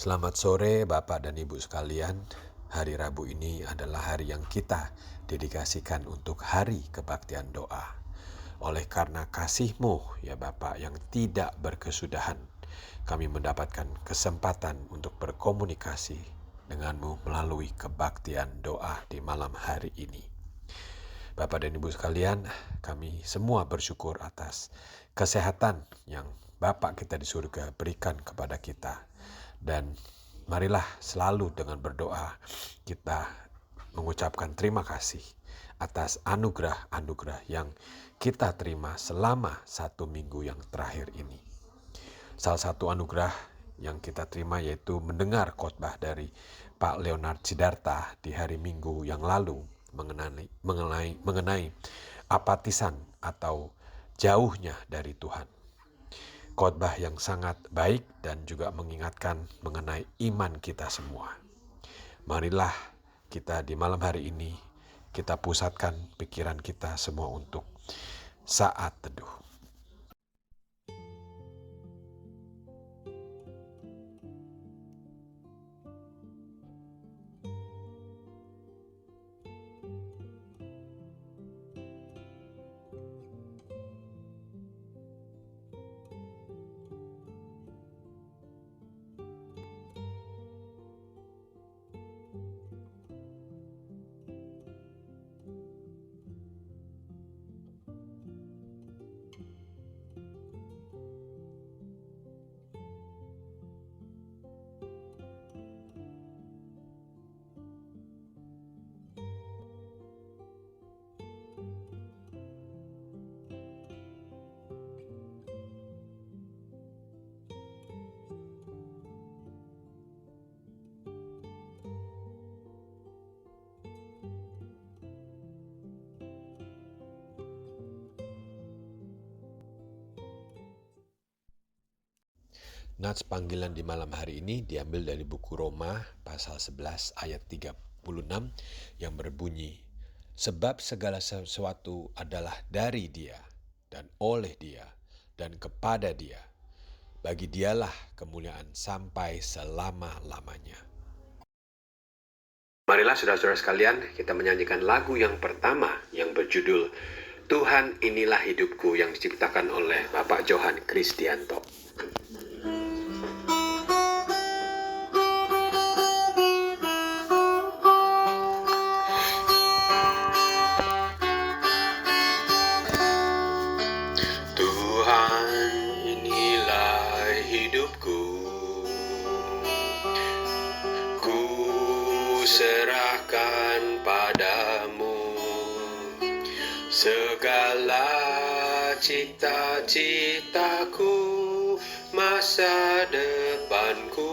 Selamat sore Bapak dan Ibu sekalian. Hari Rabu ini adalah hari yang kita dedikasikan untuk hari kebaktian doa. Oleh karena kasih-Mu ya Bapak yang tidak berkesudahan, kami mendapatkan kesempatan untuk berkomunikasi dengan-Mu melalui kebaktian doa di malam hari ini. Bapak dan Ibu sekalian, kami semua bersyukur atas kesehatan yang Bapak kita di surga berikan kepada kita. Dan marilah selalu dengan berdoa kita mengucapkan terima kasih atas anugerah-anugerah yang kita terima selama 1 minggu yang terakhir ini. Salah satu anugerah yang kita terima yaitu mendengar khotbah dari Pak Leonard Sidarta di hari Minggu yang lalu mengenai apatisan atau jauhnya dari Tuhan. Khotbah yang sangat baik dan juga mengingatkan mengenai iman kita semua. Marilah kita di malam hari ini kita pusatkan pikiran kita semua untuk saat teduh. Nats panggilan di malam hari ini diambil dari buku Roma pasal 11 ayat 36 yang berbunyi, sebab segala sesuatu adalah dari Dia dan oleh Dia dan kepada Dia. Bagi Dialah kemuliaan sampai selama-lamanya. Marilah saudara-saudara sekalian, kita menyanyikan lagu yang pertama yang berjudul Tuhan Inilah Hidupku yang diciptakan oleh Bapak Johan Kristianto. Tuhan inilah hidupku, ku serahkan padamu segala cita-citaku, masa depanku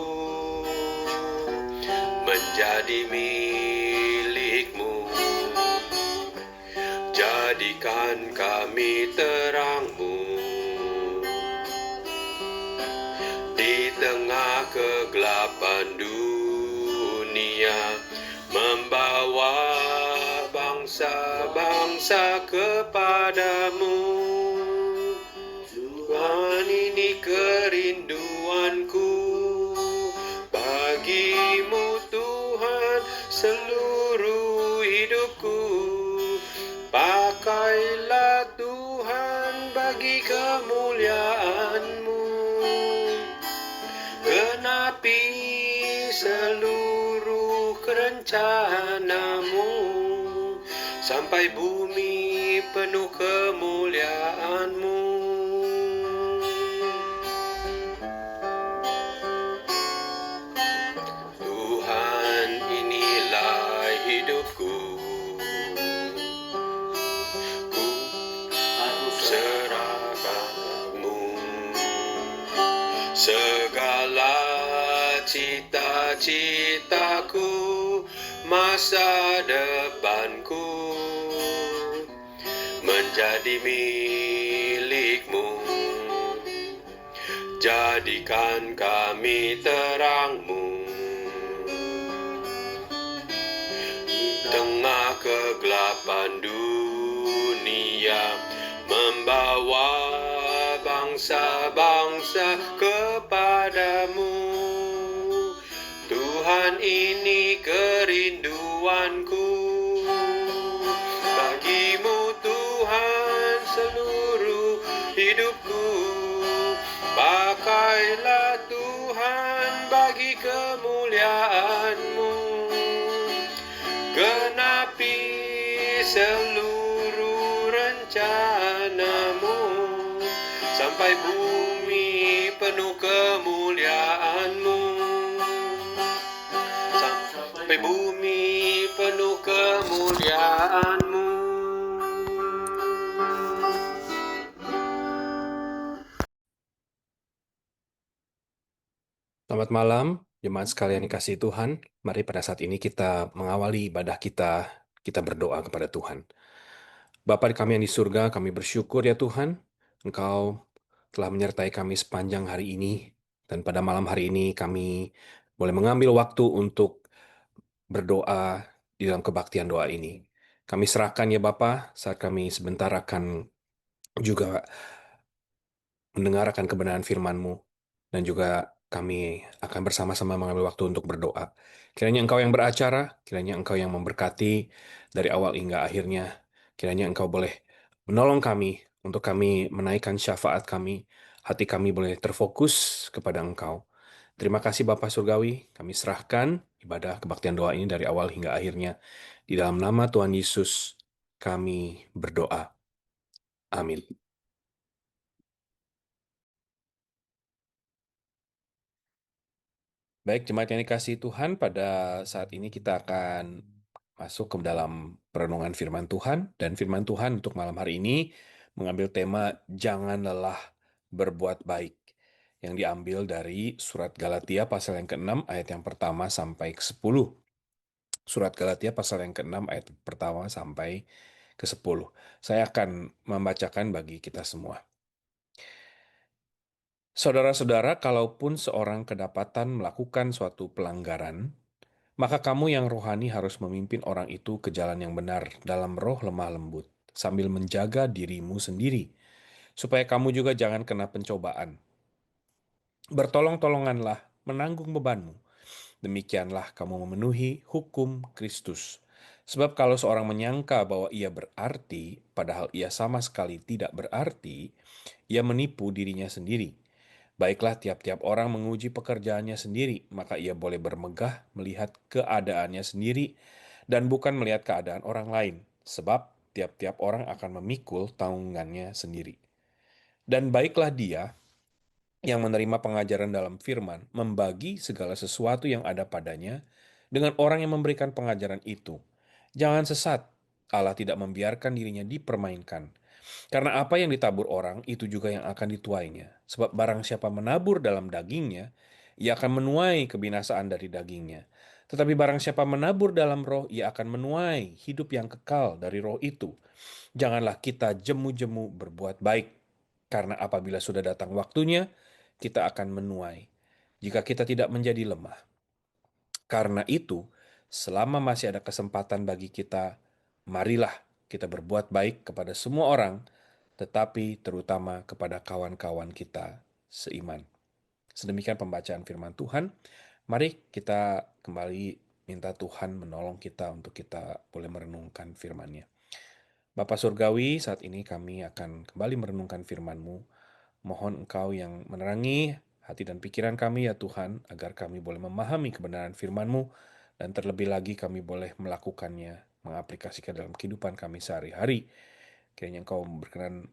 menjadi milikmu. Jadikan kami terangmu di tengah kegelapan dunia, membawa bangsa-bangsa kepadamu. Tuhan ini kerinduanku, bagimu Tuhan seluruh hidupku. Pakailah Tuhan bagi kemuliaan-Mu, genapi seluruh rencana-Mu, sampai bumi penuh kemuliaan-Mu. Tuhan inilah hidupku, segala cita-citaku, masa depanku menjadi milikmu. Jadikan kami terangmu di tengah kegelapan dunia, membawa bangsa-bangsa kepadamu. kerinduanku. Bagimu Tuhan seluruh hidupku. Pakailah Tuhan bagi kemuliaan-Mu. Genapi seluruh rencana-Mu, sampai bumi penuh kemuliaan-Mu. Sampai bumi penuh kemuliaan-Mu. Selamat malam, jemaat sekalian dikasihi Tuhan. Mari pada saat ini kita mengawali ibadah kita berdoa kepada Tuhan. Bapa kami yang di surga, kami bersyukur ya Tuhan, Engkau telah menyertai kami sepanjang hari ini, dan pada malam hari ini kami boleh mengambil waktu untuk berdoa di dalam kebaktian doa ini. Kami serahkan ya Bapa, saat kami sebentar akan juga mendengarkan kebenaran firman-Mu, dan juga kami akan bersama-sama mengambil waktu untuk berdoa. Kiranya Engkau yang beracara, kiranya Engkau yang memberkati dari awal hingga akhirnya. Kiranya Engkau boleh menolong kami untuk kami menaikkan syafaat kami, hati kami boleh terfokus kepada Engkau. Terima kasih Bapa Surgawi, kami serahkan ibadah kebaktian doa ini dari awal hingga akhirnya. Di dalam nama Tuhan Yesus, kami berdoa. Amin. Baik, jemaat yang dikasihi Tuhan, pada saat ini kita akan masuk ke dalam perenungan firman Tuhan, dan firman Tuhan untuk malam hari ini mengambil tema Jangan Lelah Berbuat Baik, yang diambil dari surat Galatia pasal yang ke-6 ayat yang pertama sampai ke-10. Surat Galatia pasal yang ke-6 ayat pertama sampai ke-10. Saya akan membacakan bagi kita semua. Saudara-saudara, kalaupun seorang kedapatan melakukan suatu pelanggaran, maka kamu yang rohani harus memimpin orang itu ke jalan yang benar dalam roh lemah lembut, sambil menjaga dirimu sendiri, supaya kamu juga jangan kena pencobaan. Bertolong-tolonganlah menanggung bebanmu. Demikianlah kamu memenuhi hukum Kristus. Sebab kalau seorang menyangka bahwa ia berarti, padahal ia sama sekali tidak berarti, ia menipu dirinya sendiri. Baiklah, tiap-tiap orang menguji pekerjaannya sendiri, maka ia boleh bermegah melihat keadaannya sendiri dan bukan melihat keadaan orang lain, sebab tiap-tiap orang akan memikul tanggungannya sendiri. Dan baiklah dia yang menerima pengajaran dalam firman, membagi segala sesuatu yang ada padanya dengan orang yang memberikan pengajaran itu. Jangan sesat, Allah tidak membiarkan dirinya dipermainkan. Karena apa yang ditabur orang, itu juga yang akan dituainya. Sebab barang siapa menabur dalam dagingnya, ia akan menuai kebinasaan dari dagingnya. Tetapi barang siapa menabur dalam roh, ia akan menuai hidup yang kekal dari roh itu. Janganlah kita jemu-jemu berbuat baik, karena apabila sudah datang waktunya, kita akan menuai. Jika kita tidak menjadi lemah. Karena itu, selama masih ada kesempatan bagi kita, marilah kita berbuat baik kepada semua orang, tetapi terutama kepada kawan-kawan kita seiman. Sedemikian pembacaan firman Tuhan. Mari kita kembali minta Tuhan menolong kita untuk kita boleh merenungkan firman-Nya. Bapa Surgawi, saat ini kami akan kembali merenungkan firman-Mu. Mohon Engkau yang menerangi hati dan pikiran kami ya Tuhan, agar kami boleh memahami kebenaran firman-Mu, dan terlebih lagi kami boleh melakukannya, mengaplikasikan dalam kehidupan kami sehari-hari. Kiranya Engkau berkenan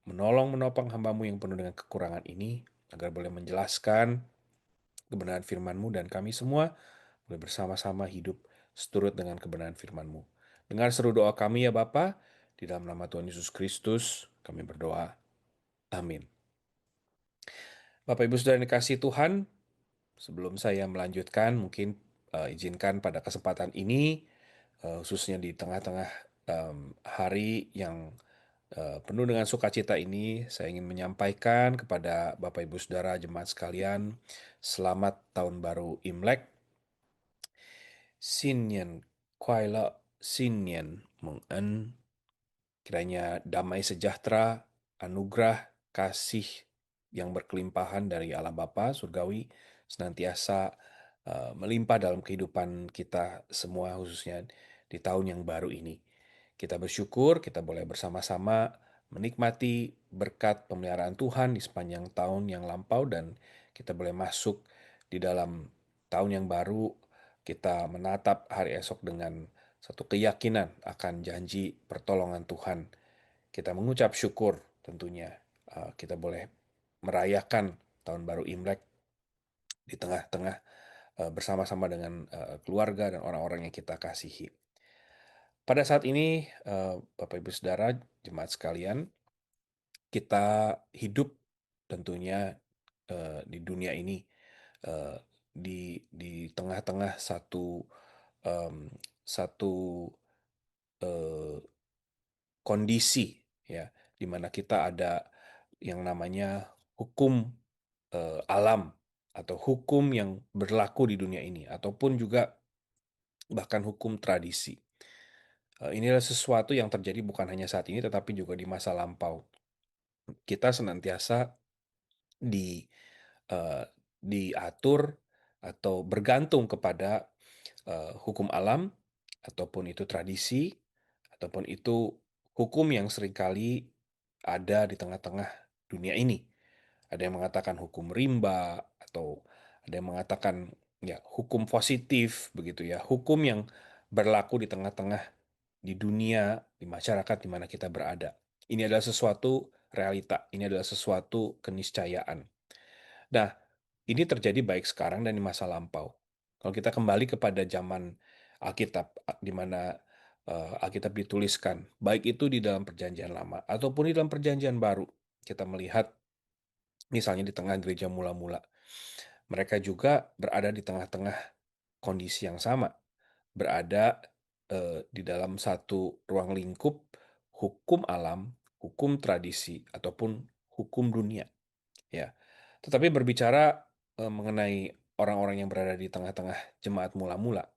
menolong menopang hamba-Mu yang penuh dengan kekurangan ini, agar boleh menjelaskan kebenaran firman-Mu, dan kami semua boleh bersama-sama hidup seturut dengan kebenaran firman-Mu. Dengar seru doa kami ya Bapa, di dalam nama Tuhan Yesus Kristus kami berdoa. Amin. Bapak Ibu Saudara yang dikasihi Tuhan, sebelum saya melanjutkan, mungkin izinkan pada kesempatan ini, khususnya di tengah-tengah hari yang penuh dengan sukacita ini, saya ingin menyampaikan kepada Bapak Ibu Saudara jemaat sekalian, selamat Tahun Baru Imlek. Sinyen Kuaila Sinyen Mengen. Kiranya damai sejahtera, anugerah, kasih yang berkelimpahan dari Allah Bapa Surgawi senantiasa melimpah dalam kehidupan kita semua, khususnya di tahun yang baru ini. Kita bersyukur kita boleh bersama-sama menikmati berkat pemeliharaan Tuhan di sepanjang tahun yang lampau, dan kita boleh masuk di dalam tahun yang baru. Kita menatap hari esok dengan satu keyakinan akan janji pertolongan Tuhan. Kita mengucap syukur tentunya. Kita boleh merayakan tahun baru Imlek di tengah-tengah bersama-sama dengan keluarga dan orang-orang yang kita kasihi. Pada saat ini, Bapak Ibu Saudara, jemaat sekalian, kita hidup tentunya di dunia ini, eh, di tengah-tengah em, satu eh, kondisi, ya, di mana kita ada yang namanya hukum alam atau hukum yang berlaku di dunia ini, ataupun juga bahkan hukum tradisi. Ini adalah sesuatu yang terjadi bukan hanya saat ini, tetapi juga di masa lampau. Kita senantiasa di diatur atau bergantung kepada hukum alam, ataupun itu tradisi, ataupun itu hukum yang seringkali ada di tengah-tengah dunia ini. Ada yang mengatakan hukum rimba, atau ada yang mengatakan ya hukum positif begitu ya, hukum yang berlaku di tengah-tengah di dunia, di masyarakat di mana kita berada. Ini adalah sesuatu realita, ini adalah sesuatu keniscayaan. Nah, ini terjadi baik sekarang dan di masa lampau. Kalau kita kembali kepada zaman Alkitab, di mana Alkitab dituliskan, baik itu di dalam Perjanjian Lama ataupun di dalam Perjanjian Baru, kita melihat misalnya di tengah gereja mula-mula, mereka juga berada di tengah-tengah kondisi yang sama, berada di dalam satu ruang lingkup hukum alam, hukum tradisi, ataupun hukum dunia. Ya, tetapi berbicara mengenai orang-orang yang berada di tengah-tengah jemaat mula-mula,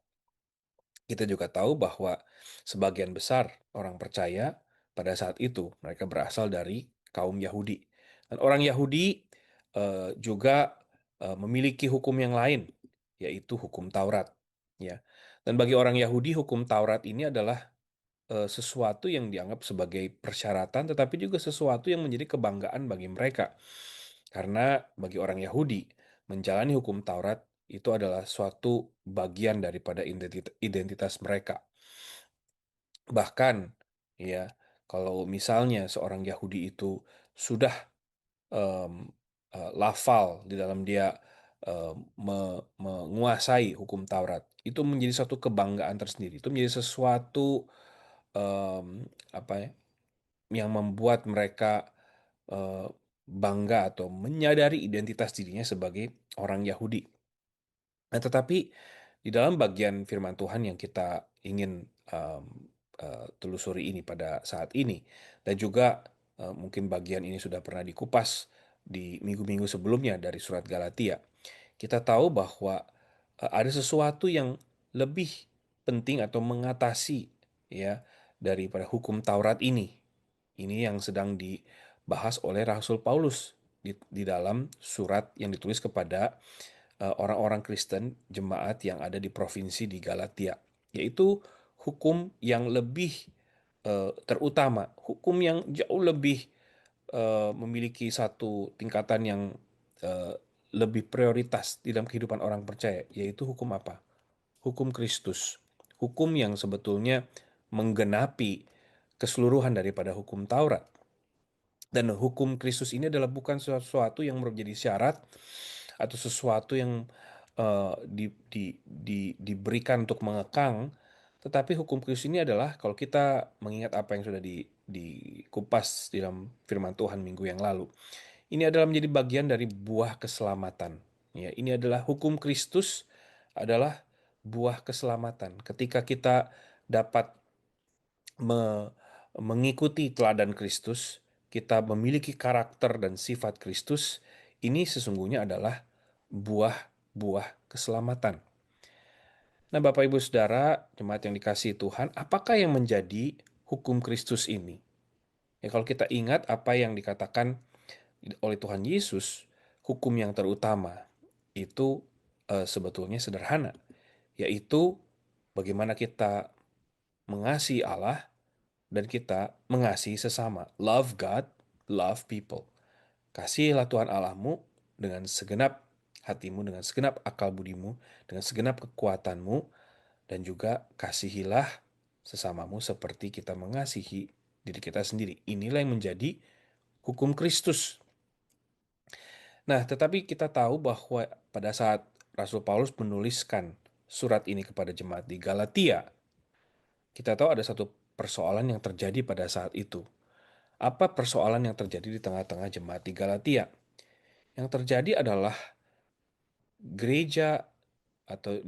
kita juga tahu bahwa sebagian besar orang percaya pada saat itu mereka berasal dari kaum Yahudi. Dan orang Yahudi juga memiliki hukum yang lain, yaitu hukum Taurat. Ya. Dan bagi orang Yahudi, hukum Taurat ini adalah sesuatu yang dianggap sebagai persyaratan, tetapi juga sesuatu yang menjadi kebanggaan bagi mereka. Karena bagi orang Yahudi, menjalani hukum Taurat itu adalah suatu bagian daripada identitas mereka. Bahkan, ya, kalau misalnya seorang Yahudi itu sudah em, lafal di dalam dia menguasai hukum Taurat, itu menjadi suatu kebanggaan tersendiri. Itu menjadi sesuatu apa ya, yang membuat mereka eh, bangga atau menyadari identitas dirinya sebagai orang Yahudi. Nah, tetapi di dalam bagian firman Tuhan yang kita ingin telusuri ini pada saat ini, dan juga mungkin bagian ini sudah pernah dikupas di minggu-minggu sebelumnya dari surat Galatia, kita tahu bahwa ada sesuatu yang lebih penting atau mengatasi ya daripada hukum Taurat ini. Ini yang sedang dibahas oleh Rasul Paulus di dalam surat yang ditulis kepada orang-orang Kristen jemaat yang ada di provinsi di Galatia, yaitu hukum yang lebih terutama, hukum yang jauh lebih memiliki satu tingkatan yang eh, lebih prioritas di dalam kehidupan orang percaya, yaitu hukum apa? Hukum Kristus. Hukum yang sebetulnya menggenapi keseluruhan daripada hukum Taurat. Dan hukum Kristus ini adalah bukan sesuatu yang menjadi syarat atau sesuatu yang diberikan untuk mengekang, tetapi hukum Kristus ini adalah, kalau kita mengingat apa yang sudah dikupas di dalam firman Tuhan minggu yang lalu, ini adalah menjadi bagian dari buah keselamatan. Ya, ini adalah hukum Kristus, adalah buah keselamatan. Ketika kita dapat mengikuti teladan Kristus, kita memiliki karakter dan sifat Kristus, ini sesungguhnya adalah buah-buah keselamatan. Nah, Bapak Ibu Saudara, jemaat yang dikasihi Tuhan, apakah yang menjadi hukum Kristus ini? Ya, kalau kita ingat apa yang dikatakan oleh Tuhan Yesus, hukum yang terutama itu sebetulnya sederhana, yaitu bagaimana kita mengasihi Allah dan kita mengasihi sesama. Love God, love people. Kasihilah Tuhan Allahmu dengan segenap hatimu, dengan segenap akal budimu, dengan segenap kekuatanmu, dan juga kasihilah sesamamu seperti kita mengasihi diri kita sendiri. Inilah yang menjadi hukum Kristus. Nah, tetapi kita tahu bahwa pada saat Rasul Paulus menuliskan surat ini kepada jemaat di Galatia, kita tahu ada satu persoalan yang terjadi pada saat itu. Apa persoalan yang terjadi di tengah-tengah jemaat di Galatia? Yang terjadi adalah gereja atau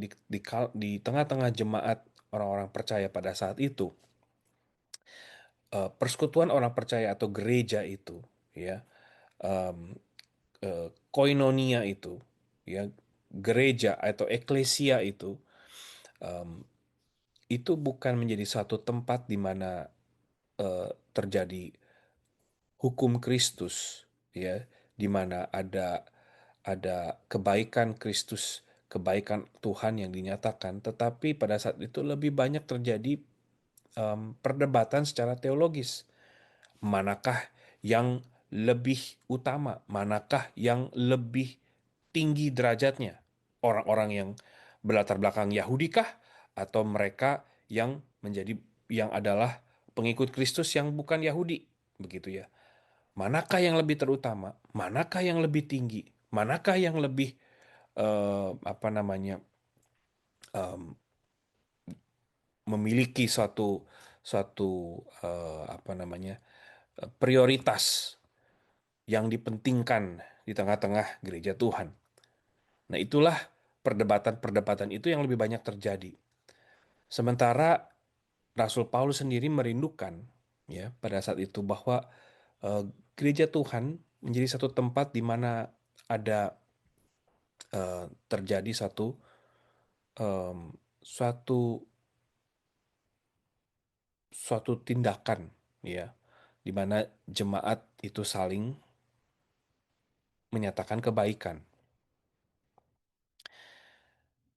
di tengah-tengah jemaat orang-orang percaya pada saat itu, persekutuan orang percaya atau gereja itu, ya, koinonia itu, ya, gereja atau eklesia itu bukan menjadi satu tempat di mana terjadi hukum Kristus, ya, di mana ada kebaikan Kristus, kebaikan Tuhan yang dinyatakan, tetapi pada saat itu lebih banyak terjadi perdebatan secara teologis. Manakah yang lebih utama? Manakah yang lebih tinggi derajatnya? Orang-orang yang berlatar belakang Yahudikah atau mereka yang adalah pengikut Kristus yang bukan Yahudi, begitu ya. Manakah yang lebih terutama? Manakah yang lebih tinggi? Manakah yang lebih apa namanya memiliki suatu suatu apa namanya prioritas yang dipentingkan di tengah-tengah gereja Tuhan. Nah, itulah perdebatan-perdebatan itu yang lebih banyak terjadi. Sementara Rasul Paulus sendiri merindukan, ya, pada saat itu bahwa eh, gereja Tuhan menjadi satu tempat di mana ada terjadi em, suatu suatu tindakan, ya, di mana jemaat itu saling menyatakan kebaikan.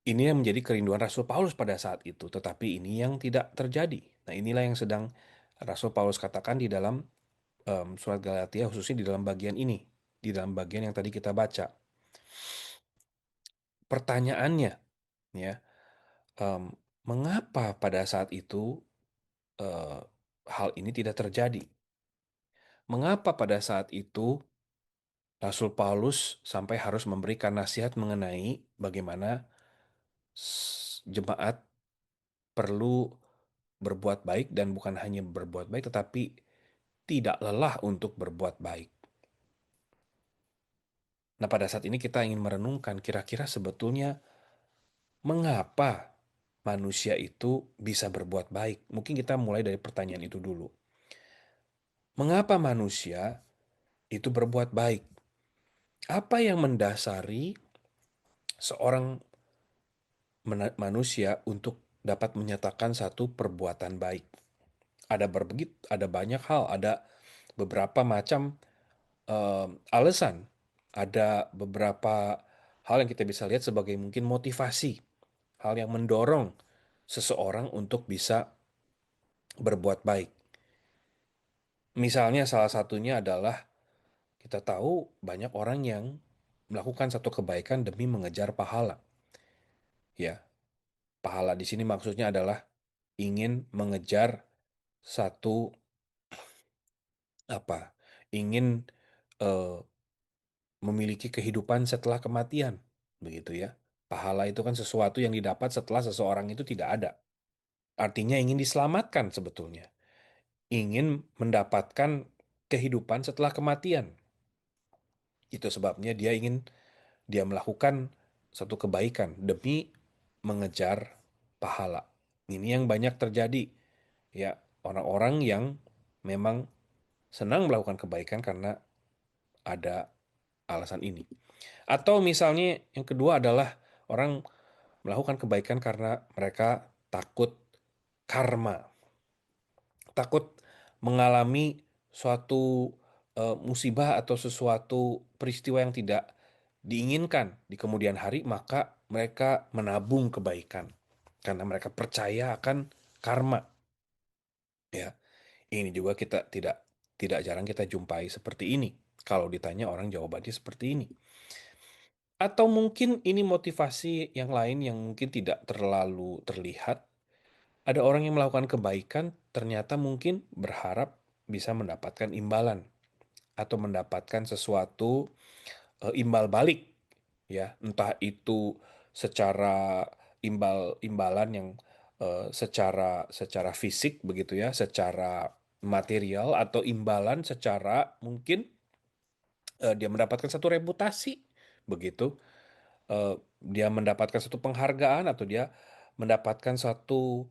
Ini yang menjadi kerinduan Rasul Paulus pada saat itu, tetapi ini yang tidak terjadi. Nah, inilah yang sedang Rasul Paulus katakan di dalam surat Galatia, khususnya di dalam bagian ini, di dalam bagian yang tadi kita baca. Pertanyaannya, ya, em, mengapa pada saat itu eh, hal ini tidak terjadi? Mengapa pada saat itu Rasul Paulus sampai harus memberikan nasihat mengenai bagaimana jemaat perlu berbuat baik dan bukan hanya berbuat baik tetapi tidak lelah untuk berbuat baik. Nah, pada saat ini kita ingin merenungkan kira-kira sebetulnya mengapa manusia itu bisa berbuat baik. Mungkin kita mulai dari pertanyaan itu dulu. Mengapa manusia itu berbuat baik? Apa yang mendasari seorang manusia untuk dapat menyatakan satu perbuatan baik? Ada banyak hal, ada beberapa macam alasan, ada beberapa hal yang kita bisa lihat sebagai mungkin motivasi, hal yang mendorong seseorang untuk bisa berbuat baik. Misalnya salah satunya adalah kita tahu banyak orang yang melakukan satu kebaikan demi mengejar pahala. Ya, pahala di sini maksudnya adalah ingin mengejar satu apa? Ingin eh, memiliki kehidupan setelah kematian, begitu ya. Pahala itu kan sesuatu yang didapat setelah seseorang itu tidak ada. Artinya ingin diselamatkan sebetulnya. Ingin mendapatkan kehidupan setelah kematian. Itu sebabnya dia melakukan satu kebaikan demi mengejar pahala. Ini yang banyak terjadi. Ya, orang-orang yang memang senang melakukan kebaikan karena ada alasan ini. Atau misalnya yang kedua adalah orang melakukan kebaikan karena mereka takut karma, takut mengalami suatu musibah atau sesuatu peristiwa yang tidak diinginkan di kemudian hari, maka mereka menabung kebaikan karena mereka percaya akan karma. Ya, ini juga kita tidak tidak jarang kita jumpai seperti ini. Kalau ditanya orang jawabannya seperti ini. Atau mungkin ini motivasi yang lain yang mungkin tidak terlalu terlihat. Ada orang yang melakukan kebaikan ternyata mungkin berharap bisa mendapatkan imbalan atau mendapatkan sesuatu imbal balik, ya, entah itu secara imbalan yang secara fisik begitu ya, secara material, atau imbalan secara mungkin dia mendapatkan satu reputasi begitu. Dia mendapatkan satu penghargaan, atau dia mendapatkan satu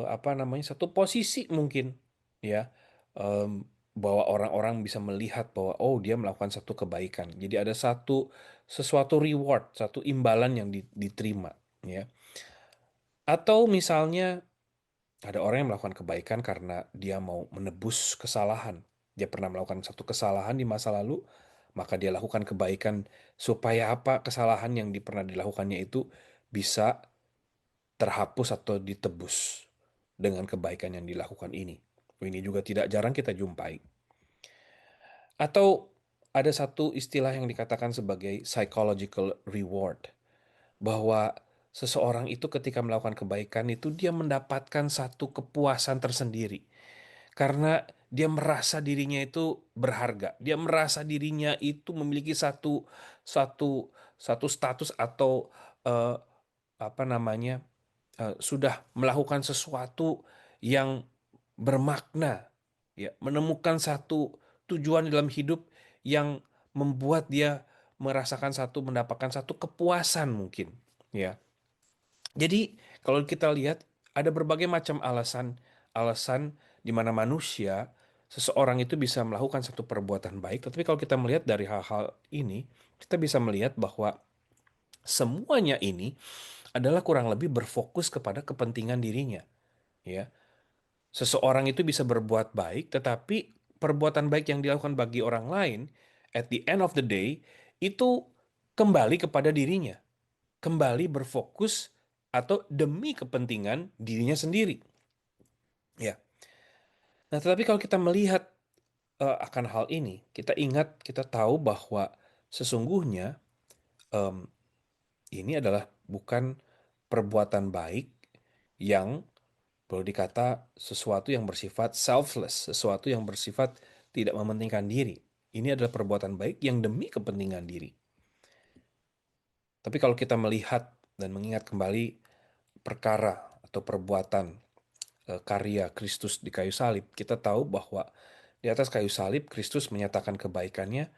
apa namanya, satu posisi mungkin, ya. Em, bahwa orang-orang bisa melihat bahwa oh, dia melakukan satu kebaikan. Jadi ada sesuatu reward, satu imbalan yang diterima, ya. Atau misalnya ada orang yang melakukan kebaikan karena dia mau menebus kesalahan. Dia pernah melakukan satu kesalahan di masa lalu, maka dia lakukan kebaikan supaya apa, kesalahan yang pernah dilakukannya itu bisa terhapus atau ditebus dengan kebaikan yang dilakukan ini. Ini juga tidak jarang kita jumpai. Atau ada satu istilah yang dikatakan sebagai psychological reward, bahwa seseorang itu ketika melakukan kebaikan itu dia mendapatkan satu kepuasan tersendiri karena dia merasa dirinya itu berharga. Dia merasa dirinya itu memiliki satu satu satu status, atau eh, apa namanya, sudah melakukan sesuatu yang bermakna, ya, menemukan satu tujuan dalam hidup yang membuat dia mendapatkan satu kepuasan mungkin, ya. Jadi kalau kita lihat ada berbagai macam alasan di mana manusia, seseorang itu bisa melakukan satu perbuatan baik. Tapi kalau kita melihat dari hal-hal ini, kita bisa melihat bahwa semuanya ini adalah kurang lebih berfokus kepada kepentingan dirinya, ya. Seseorang itu bisa berbuat baik, tetapi perbuatan baik yang dilakukan bagi orang lain, at the end of the day, itu kembali kepada dirinya, kembali berfokus atau demi kepentingan dirinya sendiri. Ya. Nah, tetapi kalau kita melihat akan hal ini, kita ingat, kita tahu bahwa sesungguhnya em, ini adalah bukan perbuatan baik yang boleh dikata sesuatu yang bersifat selfless, sesuatu yang bersifat tidak mementingkan diri. Ini adalah perbuatan baik yang demi kepentingan diri. Tapi kalau kita melihat dan mengingat kembali perkara atau perbuatan karya Kristus di kayu salib, kita tahu bahwa di atas kayu salib Kristus menyatakan kebaikannya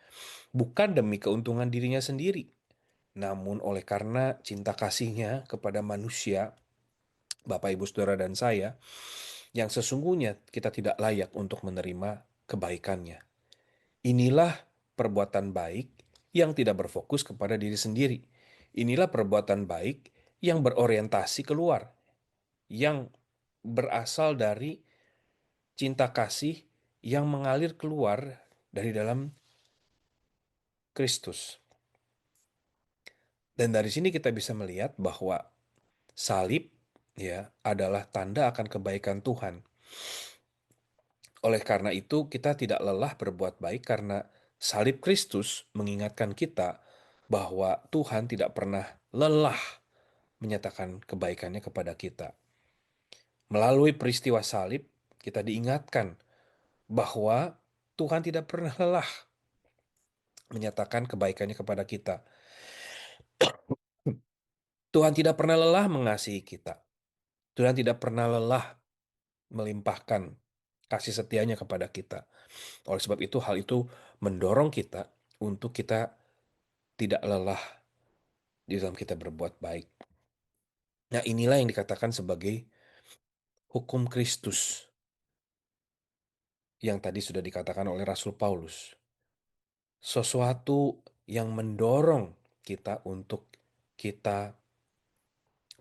bukan demi keuntungan dirinya sendiri, namun oleh karena cinta kasihnya kepada manusia, Bapak, Ibu, Saudara, dan saya, yang sesungguhnya kita tidak layak untuk menerima kebaikannya. Inilah perbuatan baik yang tidak berfokus kepada diri sendiri. Inilah perbuatan baik yang berorientasi keluar, yang berasal dari cinta kasih yang mengalir keluar dari dalam Kristus. Dan dari sini kita bisa melihat bahwa salib, ya, adalah tanda akan kebaikan Tuhan. Oleh karena itu, kita tidak lelah berbuat baik karena salib Kristus mengingatkan kita bahwa Tuhan tidak pernah lelah menyatakan kebaikannya kepada kita. Melalui peristiwa salib, kita diingatkan bahwa Tuhan tidak pernah lelah menyatakan kebaikannya kepada kita. Tuhan tidak pernah lelah mengasihi kita. Tuhan tidak pernah lelah melimpahkan kasih setianya kepada kita. Oleh sebab itu, hal itu mendorong kita untuk kita tidak lelah di dalam kita berbuat baik. Nah, inilah yang dikatakan sebagai hukum Kristus yang tadi sudah dikatakan oleh Rasul Paulus. Sesuatu yang mendorong kita untuk kita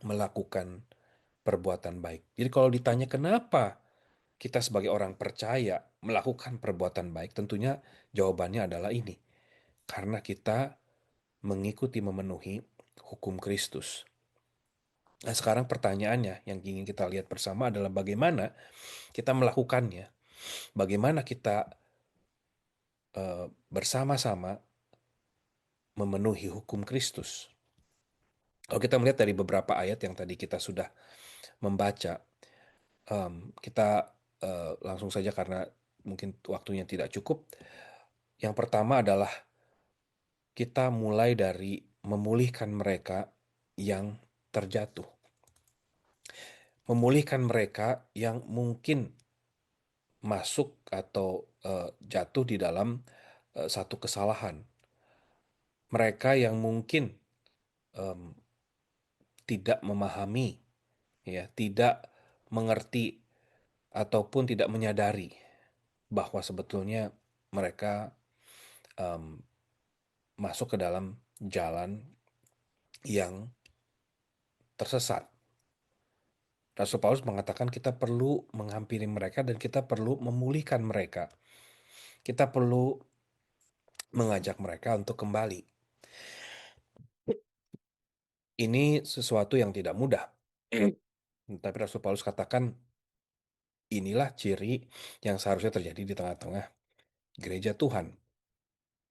melakukan perbuatan baik. Jadi kalau ditanya kenapa kita sebagai orang percaya melakukan perbuatan baik, tentunya jawabannya adalah ini. Karena kita mengikuti memenuhi hukum Kristus. Nah, sekarang pertanyaannya yang ingin kita lihat bersama adalah bagaimana kita melakukannya. Bagaimana kita bersama-sama memenuhi hukum Kristus. Kalau kita melihat dari beberapa ayat yang tadi kita sudah membaca, kita langsung saja karena mungkin waktunya tidak cukup. Yang pertama adalah kita mulai dari memulihkan mereka yang terjatuh. Memulihkan mereka yang mungkin masuk atau jatuh di dalam satu kesalahan. Mereka yang mungkin em, tidak memahami, ya, tidak mengerti ataupun tidak menyadari bahwa sebetulnya mereka em, masuk ke dalam jalan yang tersesat. Rasul Paulus mengatakan kita perlu menghampiri mereka dan kita perlu memulihkan mereka. Kita perlu mengajak mereka untuk kembali. Ini sesuatu yang tidak mudah. Tapi Rasul Paulus katakan inilah ciri yang seharusnya terjadi di tengah-tengah gereja Tuhan.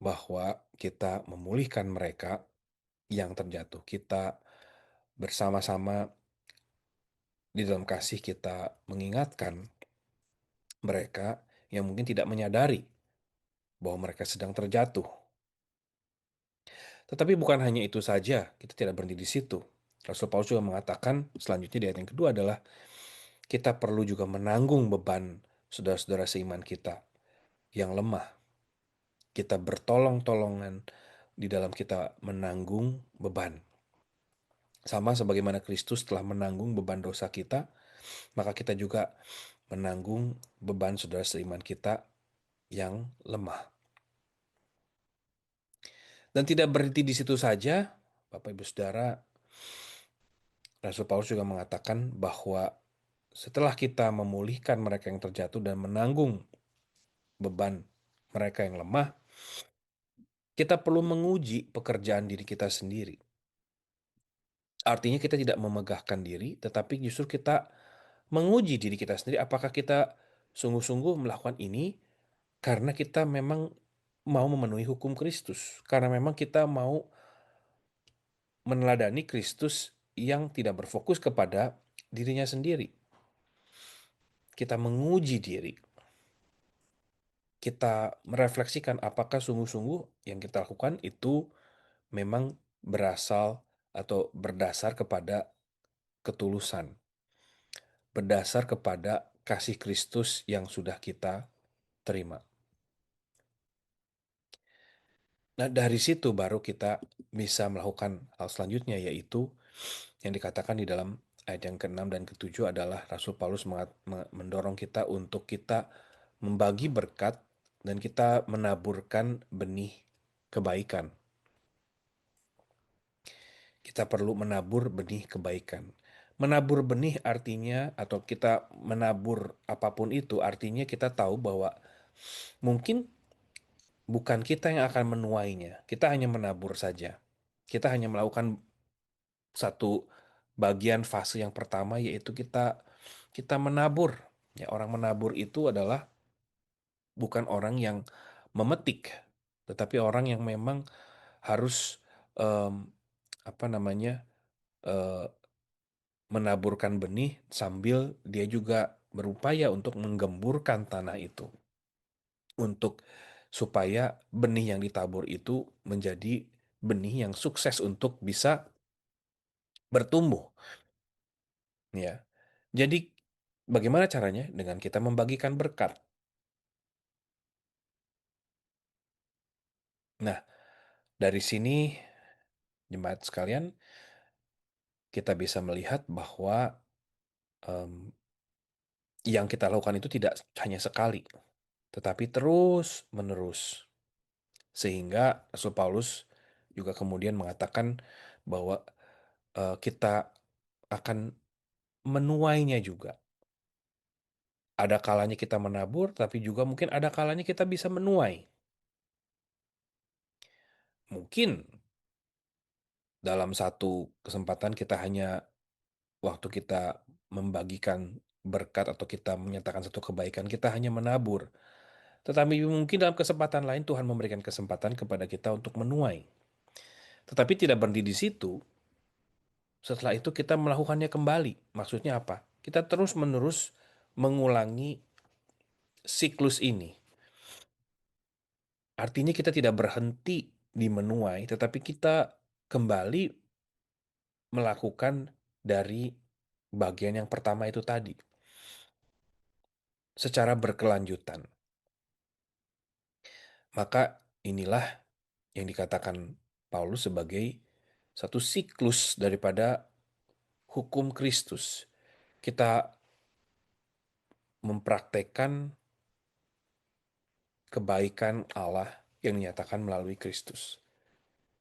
Bahwa kita memulihkan mereka yang terjatuh. Kita bersama-sama di dalam kasih kita mengingatkan mereka yang mungkin tidak menyadari bahwa mereka sedang terjatuh. Tetapi bukan hanya itu saja, kita tidak berhenti di situ. Rasul Paulus juga mengatakan selanjutnya di ayat yang kedua adalah kita perlu juga menanggung beban saudara-saudara seiman kita yang lemah. Kita bertolong-tolongan di dalam kita menanggung beban. Sama sebagaimana Kristus telah menanggung beban dosa kita, maka kita juga menanggung beban saudara seiman kita yang lemah. Dan tidak berhenti di situ saja, Bapak Ibu Saudara, Rasul Paulus juga mengatakan bahwa setelah kita memulihkan mereka yang terjatuh dan menanggung beban mereka yang lemah, kita perlu menguji pekerjaan diri kita sendiri. Artinya kita tidak memegahkan diri, tetapi justru kita menguji diri kita sendiri apakah kita sungguh-sungguh melakukan ini karena kita memang mau memenuhi hukum Kristus, karena memang kita mau meneladani Kristus yang tidak berfokus kepada dirinya sendiri. Kita menguji diri, kita merefleksikan apakah sungguh-sungguh yang kita lakukan itu memang berasal atau berdasar kepada ketulusan, berdasar kepada kasih Kristus yang sudah kita terima. Nah, dari situ baru kita bisa melakukan hal selanjutnya, yaitu yang dikatakan di dalam ayat yang ke-6 dan ke-7 adalah Rasul Paulus mendorong kita untuk kita membagi berkat dan kita menaburkan benih kebaikan. Kita perlu menabur benih kebaikan. Menabur benih artinya, atau kita menabur apapun itu, artinya kita tahu bahwa mungkin bukan kita yang akan menuainya. Kita hanya menabur saja. Kita hanya melakukan satu bagian fase yang pertama, yaitu kita menabur. Ya, orang menabur itu adalah bukan orang yang memetik, tetapi orang yang memang harus em, apa namanya eh, menaburkan benih sambil dia juga berupaya untuk menggemburkan tanah itu, untuk supaya benih yang ditabur itu menjadi benih yang sukses untuk bisa bertumbuh, ya. Jadi bagaimana caranya? Dengan kita membagikan berkat. Nah, dari sini jemaat sekalian, kita bisa melihat bahwa em, yang kita lakukan itu tidak hanya sekali, tetapi terus-menerus. Sehingga Rasul Paulus juga kemudian mengatakan bahwa kita akan menuainya juga. Ada kalanya kita menabur, tapi juga mungkin ada kalanya kita bisa menuai. Mungkin dalam satu kesempatan kita hanya waktu kita membagikan berkat atau kita menyatakan satu kebaikan, kita hanya menabur. Tetapi mungkin dalam kesempatan lain Tuhan memberikan kesempatan kepada kita untuk menuai. Tetapi tidak berhenti di situ, setelah itu kita melakukannya kembali. Maksudnya apa? Kita terus-menerus mengulangi siklus ini. Artinya kita tidak berhenti di menuai, tetapi kita kembali melakukan dari bagian yang pertama itu tadi, secara berkelanjutan. Maka inilah yang dikatakan Paulus sebagai satu siklus daripada hukum Kristus. Kita mempraktekkan kebaikan Allah yang dinyatakan melalui Kristus.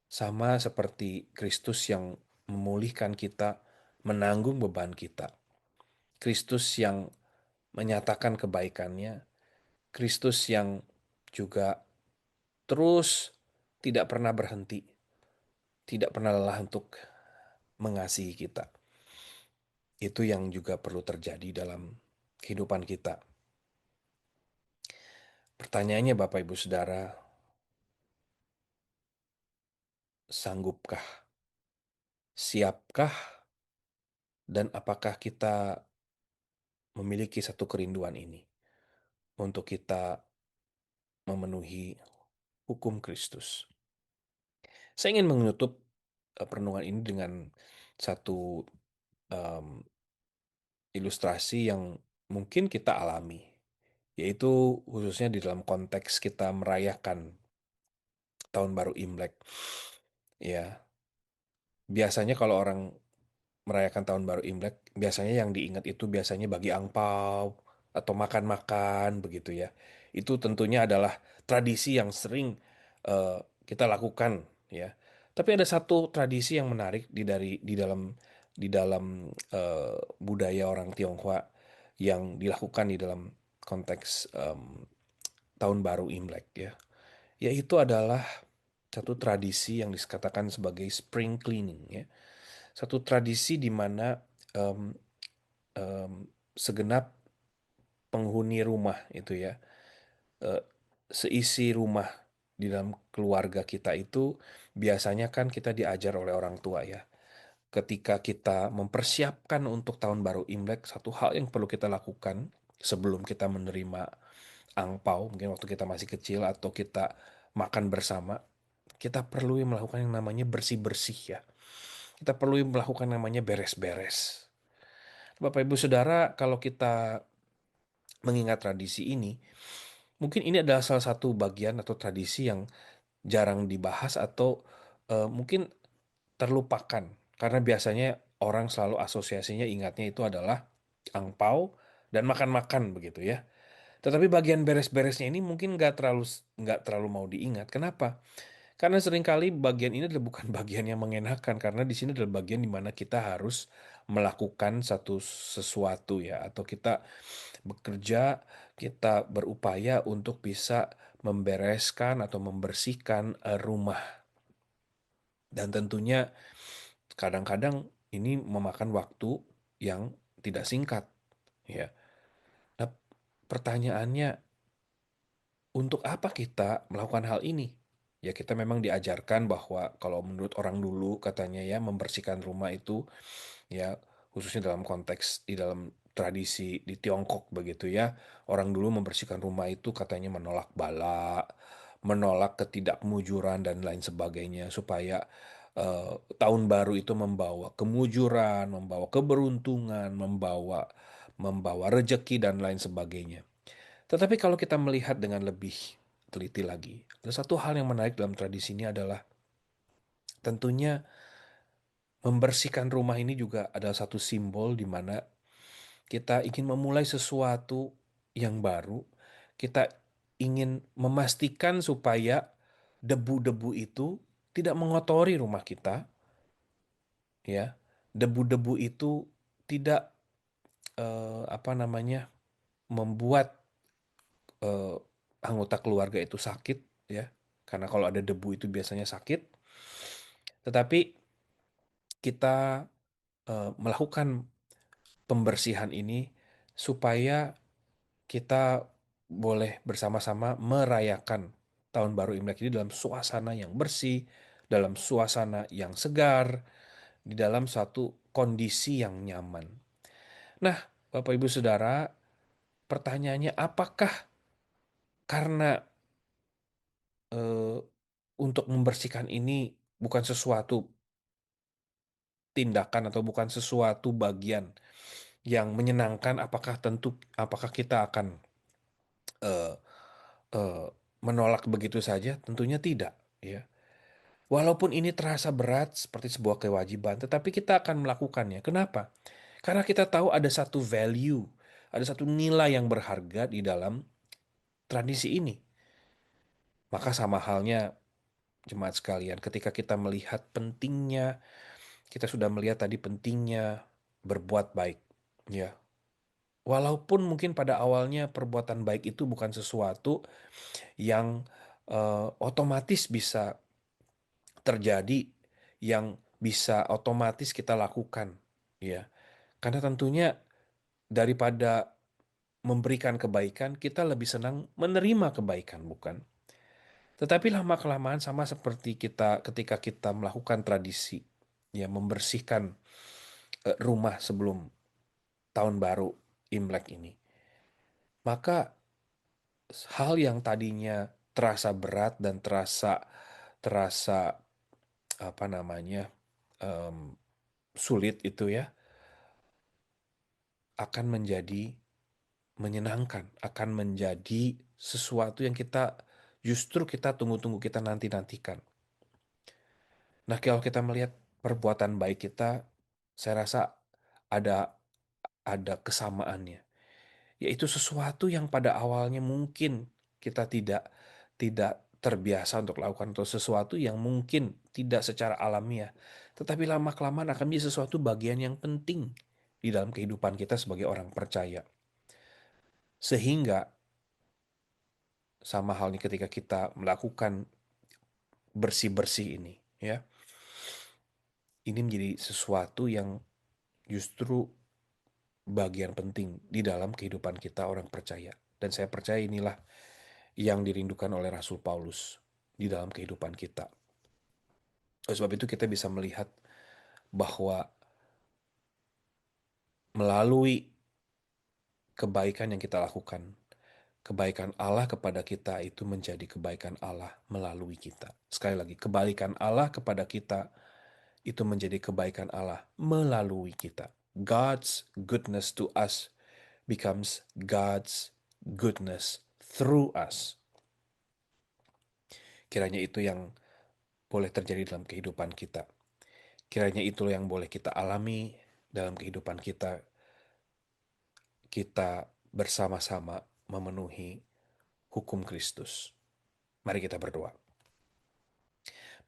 Sama seperti Kristus yang memulihkan kita, menanggung beban kita. Kristus yang menyatakan kebaikannya, Kristus yang juga terus tidak pernah berhenti, tidak pernah lelah untuk mengasihi kita. Itu yang juga perlu terjadi dalam kehidupan kita. Pertanyaannya Bapak Ibu Saudara, sanggupkah? Siapkah? Dan apakah kita memiliki satu kerinduan ini untuk kita memenuhi hukum Kristus? Saya ingin menutup perenungan ini dengan satu em, ilustrasi yang mungkin kita alami, yaitu khususnya di dalam konteks kita merayakan Tahun Baru Imlek. Ya, biasanya kalau orang merayakan Tahun Baru Imlek, biasanya yang diingat itu biasanya bagi angpau atau makan-makan begitu ya. Itu tentunya adalah tradisi yang sering eh, kita lakukan ya. Tapi ada satu tradisi yang menarik di dalam budaya orang Tionghoa yang dilakukan di dalam konteks Tahun Baru Imlek ya. Yaitu adalah satu tradisi yang dikatakan sebagai spring cleaning ya. Satu tradisi di mana em, em, segenap penghuni rumah itu ya, eh, seisi rumah di dalam keluarga kita itu biasanya kan kita diajar oleh orang tua ya. Ketika kita mempersiapkan untuk Tahun Baru Imlek, satu hal yang perlu kita lakukan sebelum kita menerima angpau, mungkin waktu kita masih kecil atau kita makan bersama, kita perlu melakukan yang namanya bersih-bersih ya. Kita perlu melakukan yang namanya beres-beres. Bapak Ibu Saudara, kalau kita mengingat tradisi ini, mungkin ini adalah salah satu bagian atau tradisi yang jarang dibahas atau mungkin terlupakan. Karena biasanya orang selalu asosiasinya ingatnya itu adalah angpau dan makan-makan begitu ya. Tetapi bagian beres-beresnya ini mungkin nggak terlalu mau diingat. Kenapa? Karena seringkali bagian ini adalah bukan bagian yang mengenakan, karena di sini adalah bagian di mana kita harus melakukan sesuatu ya, atau kita bekerja, kita berupaya untuk bisa membereskan atau membersihkan rumah. Dan tentunya kadang-kadang ini memakan waktu yang tidak singkat ya. Nah, pertanyaannya, untuk apa kita melakukan hal ini? Ya kita memang diajarkan bahwa kalau menurut orang dulu katanya ya membersihkan rumah itu ya khususnya dalam konteks di dalam tradisi di Tiongkok begitu ya. Orang dulu membersihkan rumah itu katanya menolak bala, menolak ketidakmujuran dan lain sebagainya supaya tahun baru itu membawa kemujuran, membawa keberuntungan, membawa membawa rejeki dan lain sebagainya. Tetapi kalau kita melihat dengan lebih teliti lagi, ada satu hal yang menarik dalam tradisi ini adalah tentunya membersihkan rumah ini juga adalah satu simbol di mana kita ingin memulai sesuatu yang baru. Kita ingin memastikan supaya debu-debu itu tidak mengotori rumah kita, ya. Debu-debu itu tidak apa namanya membuat eh, anggota keluarga itu sakit, ya. Karena kalau ada debu itu biasanya sakit. Tetapi kita melakukan pembersihan ini supaya kita boleh bersama-sama merayakan Tahun Baru Imlek ini dalam suasana yang bersih, dalam suasana yang segar, di dalam satu kondisi yang nyaman. Nah, Bapak Ibu Saudara, pertanyaannya apakah karena eh, untuk membersihkan ini bukan sesuatu tindakan atau bukan sesuatu bagian yang menyenangkan, apakah kita akan eh, eh, menolak begitu saja? Tentunya tidak, ya. Walaupun ini terasa berat seperti sebuah kewajiban, tetapi kita akan melakukannya. Kenapa? Karena kita tahu ada satu value, ada satu nilai yang berharga di dalam tradisi ini. Maka sama halnya jemaat sekalian, ketika kita melihat pentingnya, kita sudah melihat tadi pentingnya berbuat baik, ya. Walaupun mungkin pada awalnya perbuatan baik itu bukan sesuatu yang otomatis bisa terjadi, yang bisa otomatis kita lakukan, ya. Karena tentunya daripada memberikan kebaikan, kita lebih senang menerima kebaikan, bukan? Tetapi lama-kelamaan sama seperti kita ketika kita melakukan tradisi, ya, membersihkan rumah sebelum tahun baru Imlek ini. Maka hal yang tadinya terasa berat dan terasa terasa apa namanya em, sulit itu, ya, akan menjadi menyenangkan, akan menjadi sesuatu yang justru kita tunggu-tunggu, kita nanti-nantikan. Nah, kalau kita melihat perbuatan baik kita, saya rasa ada ada kesamaannya, yaitu sesuatu yang pada awalnya mungkin kita tidak tidak terbiasa untuk lakukan, atau sesuatu yang mungkin tidak secara alamiah, tetapi lama-kelamaan akan menjadi sesuatu bagian yang penting di dalam kehidupan kita sebagai orang percaya. Sehingga sama halnya ketika kita melakukan bersih-bersih ini, ya, ini menjadi sesuatu yang justru bagian penting di dalam kehidupan kita orang percaya. Dan saya percaya inilah yang dirindukan oleh Rasul Paulus di dalam kehidupan kita. Oleh sebab itu kita bisa melihat bahwa melalui kebaikan yang kita lakukan, kebaikan Allah kepada kita itu menjadi kebaikan Allah melalui kita. Sekali lagi, kebaikan Allah kepada kita itu menjadi kebaikan Allah melalui kita. God's goodness to us becomes God's goodness through us. Kiranya itu yang boleh terjadi dalam kehidupan kita. Kiranya itu yang boleh kita alami dalam kehidupan kita. Kita bersama-sama memenuhi hukum Kristus. Mari kita berdoa.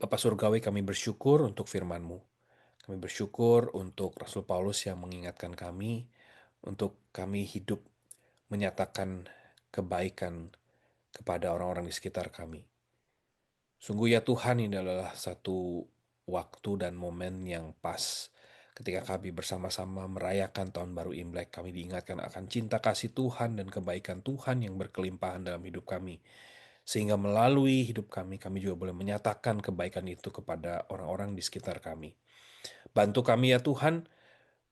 Bapa Surgawi, kami bersyukur untuk firman-Mu. Kami bersyukur untuk Rasul Paulus yang mengingatkan kami untuk kami hidup menyatakan kebaikan kepada orang-orang di sekitar kami. Sungguh ya Tuhan, ini adalah satu waktu dan momen yang pas ketika kami bersama-sama merayakan Tahun Baru Imlek. Kami diingatkan akan cinta kasih Tuhan dan kebaikan Tuhan yang berkelimpahan dalam hidup kami. Sehingga melalui hidup kami, kami juga boleh menyatakan kebaikan itu kepada orang-orang di sekitar kami. Bantu kami ya Tuhan,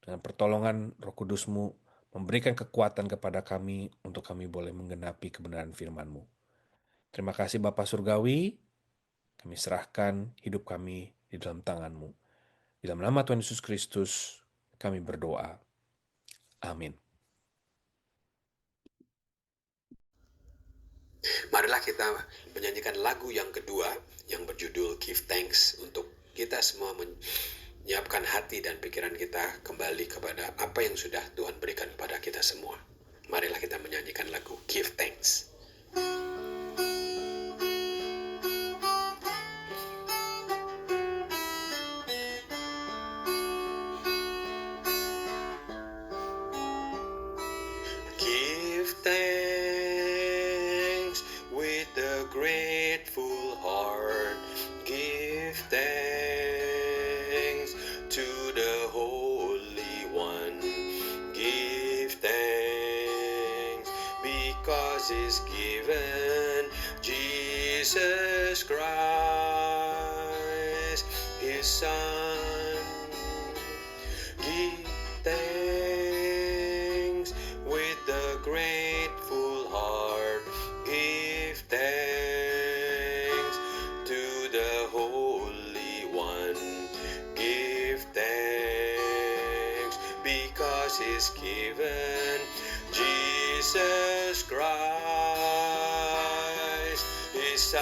dengan pertolongan Roh Kudus-Mu, memberikan kekuatan kepada kami untuk kami boleh menggenapi kebenaran firman-Mu. Terima kasih Bapa Surgawi, kami serahkan hidup kami di dalam tangan-Mu. Di dalam nama Tuhan Yesus Kristus, kami berdoa. Amin. Marilah kita menyanyikan lagu yang kedua yang berjudul Give Thanks, untuk kita semua menyiapkan hati dan pikiran kita kembali kepada apa yang sudah Tuhan berikan kepada kita semua. Marilah kita menyanyikan lagu Give Thanks. Give thanks with a grateful heart. Give thanks to because He's given Jesus Christ, His Son. Give thanks with a grateful heart. Give thanks to the Holy One. Give thanks because He's given Jesus Christ, His Son.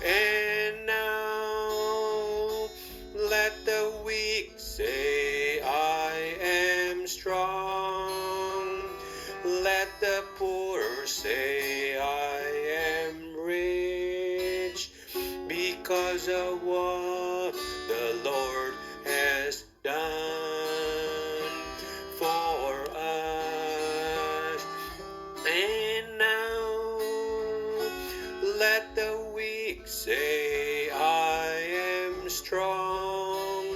And now let the weak say, I am strong. Let the poor say, I am rich, because of what the Lord has done for us. And now let the weak say, I am strong.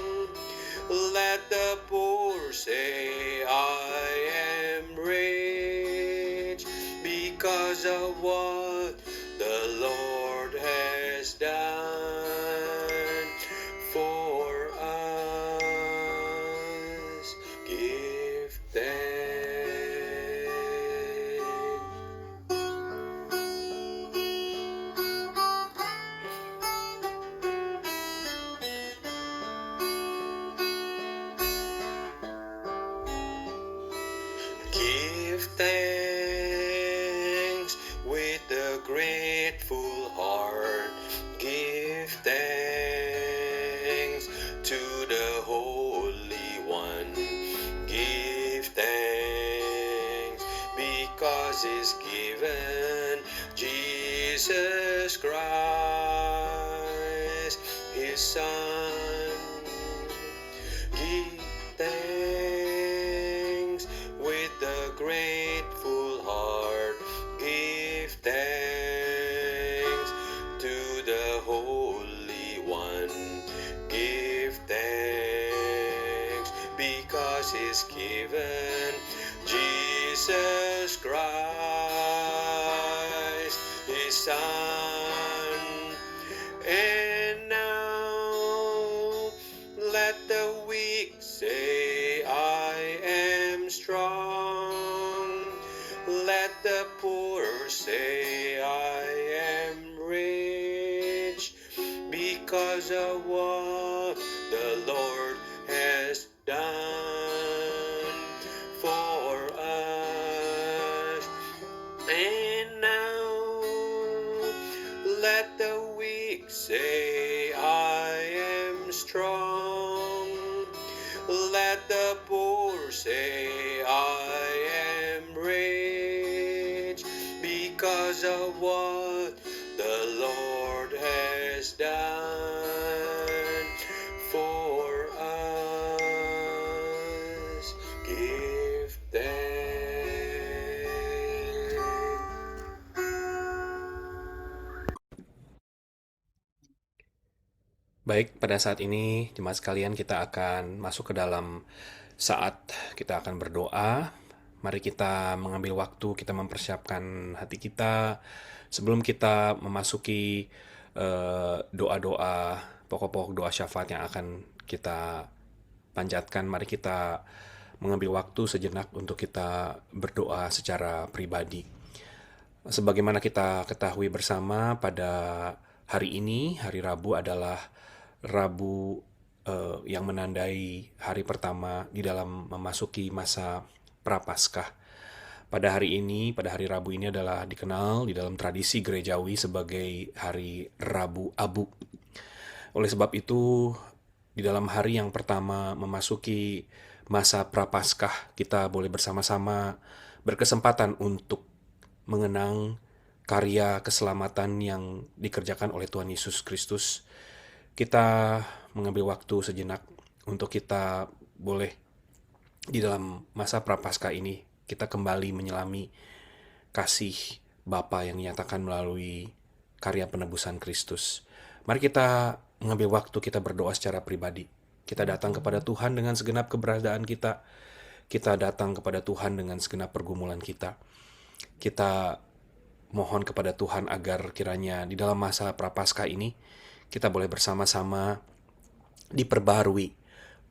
Let the poor say, I am rich, because of what the Lord has done for us. Give thanks. Give thanks with a grateful heart. Give thanks to the Holy One. Give thanks because He's given Jesus Christ, His Son. Give thanks with a grateful heart. Give thanks to the Holy One. Give thanks because He's given Jesus Christ, His Son. And now let the weak say, I am strong. Let the poor say, I am rich, because of what the Lord has done for us. And now let the weak say, I am strong. Let the poor say, I am rich, because of what the Lord has done for us. Give thanks. Baik, pada saat ini jemaat sekalian kita akan masuk ke dalam saat kita akan berdoa. Mari kita mengambil waktu, kita mempersiapkan hati kita sebelum kita memasuki doa-doa, pokok-pokok doa syafaat yang akan kita panjatkan. Mari kita mengambil waktu sejenak untuk kita berdoa secara pribadi. Sebagaimana kita ketahui bersama, pada hari ini, hari Rabu adalah Rabu yang menandai hari pertama di dalam memasuki masa Prapaskah. Pada hari ini, pada hari Rabu ini adalah dikenal di dalam tradisi gerejawi sebagai hari Rabu Abu. Oleh sebab itu, di dalam hari yang pertama memasuki masa Prapaskah, kita boleh bersama-sama berkesempatan untuk mengenang karya keselamatan yang dikerjakan oleh Tuhan Yesus Kristus. Kita mengambil waktu sejenak untuk kita boleh di dalam masa Prapaskah ini kita kembali menyelami kasih Bapa yang dinyatakan melalui karya penebusan Kristus. Mari kita mengambil waktu, kita berdoa secara pribadi. Kita datang kepada Tuhan dengan segenap keberadaan kita. Kita datang kepada Tuhan dengan segenap pergumulan kita. Kita mohon kepada Tuhan agar kiranya di dalam masa Prapaskah ini kita boleh bersama-sama diperbarui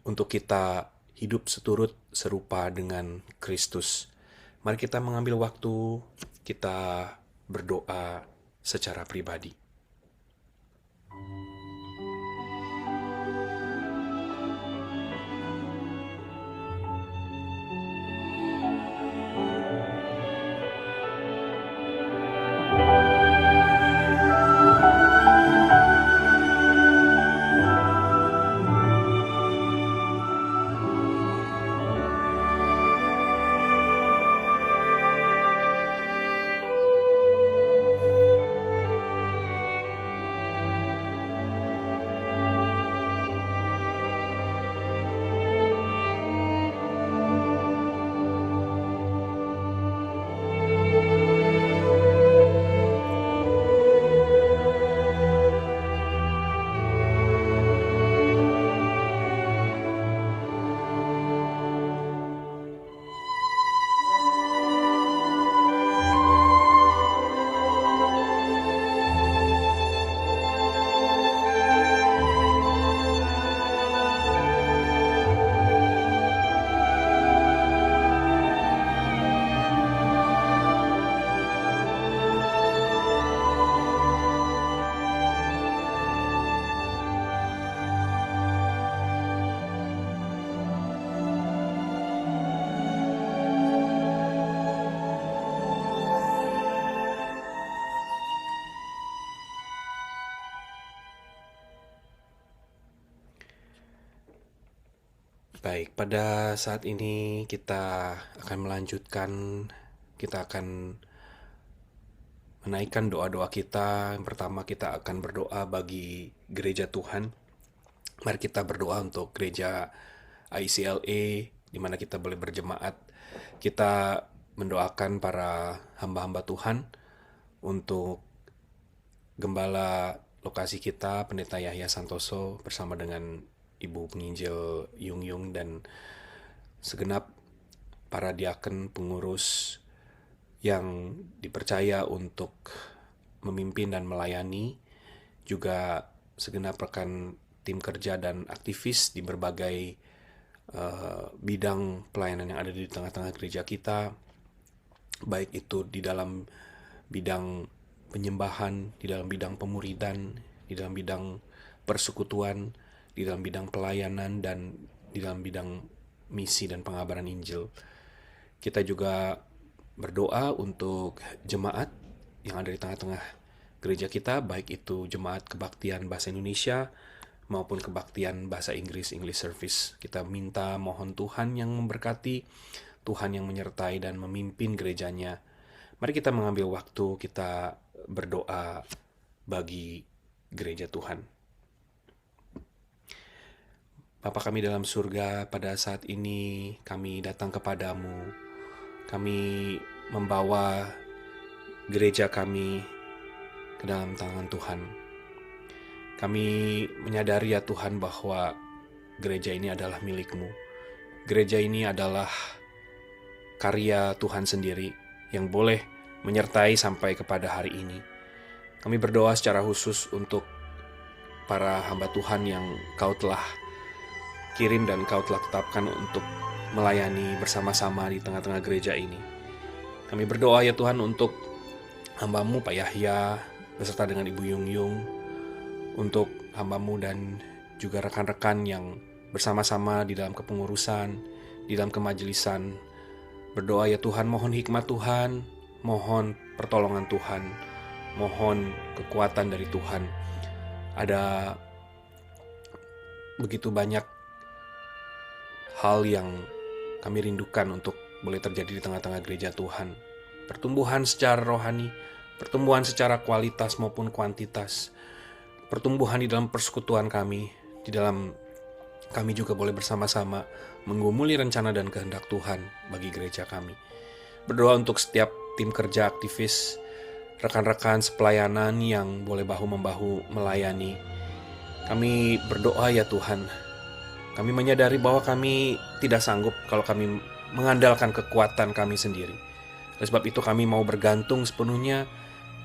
untuk kita hidup seturut serupa dengan Kristus. Mari kita mengambil waktu, kita berdoa secara pribadi. Baik, pada saat ini kita akan melanjutkan, kita akan menaikkan doa-doa kita. Yang pertama kita akan berdoa bagi gereja Tuhan. Mari kita berdoa untuk gereja ICLA, di mana kita boleh berjemaat. Kita mendoakan para hamba-hamba Tuhan untuk gembala lokasi kita, Pendeta Yahya Santoso, bersama dengan Ibu Penginjil Yung Yung dan segenap para diaken pengurus yang dipercaya untuk memimpin dan melayani, juga segenap rekan tim kerja dan aktivis di berbagai bidang pelayanan yang ada di tengah-tengah gereja kita, baik itu di dalam bidang penyembahan, di dalam bidang pemuridan, di dalam bidang persekutuan, di dalam bidang pelayanan, dan di dalam bidang misi dan pengabaran Injil. Kita juga berdoa untuk jemaat yang ada di tengah-tengah gereja kita, baik itu jemaat kebaktian bahasa Indonesia maupun kebaktian bahasa Inggris, English Service. Kita minta mohon Tuhan yang memberkati, Tuhan yang menyertai dan memimpin gerejanya. Mari kita mengambil waktu, kita berdoa bagi gereja Tuhan. Bapa kami dalam surga, pada saat ini kami datang kepadamu. Kami membawa gereja kami ke dalam tangan Tuhan. Kami menyadari ya Tuhan bahwa gereja ini adalah milik-Mu. Gereja ini adalah karya Tuhan sendiri yang boleh menyertai sampai kepada hari ini. Kami berdoa secara khusus untuk para hamba Tuhan yang Kau telah kirim dan Kau telah tetapkan untuk melayani bersama-sama di tengah-tengah gereja ini. Kami berdoa ya Tuhan untuk hamba-Mu Pak Yahya beserta dengan Ibu Yung Yung, untuk hamba-Mu dan juga rekan-rekan yang bersama-sama di dalam kepengurusan, di dalam kemajelisan. Berdoa ya Tuhan, mohon hikmat Tuhan, mohon pertolongan Tuhan, mohon kekuatan dari Tuhan. Ada begitu banyak hal yang kami rindukan untuk boleh terjadi di tengah-tengah gereja Tuhan. Pertumbuhan secara rohani, pertumbuhan secara kualitas maupun kuantitas, pertumbuhan di dalam persekutuan kami, di dalam kami juga boleh bersama-sama menggumuli rencana dan kehendak Tuhan bagi gereja kami. Berdoa untuk setiap tim kerja aktivis, rekan-rekan sepelayanan yang boleh bahu-membahu melayani. Kami berdoa ya Tuhan, kami menyadari bahwa kami tidak sanggup kalau kami mengandalkan kekuatan kami sendiri. Oleh sebab itu kami mau bergantung sepenuhnya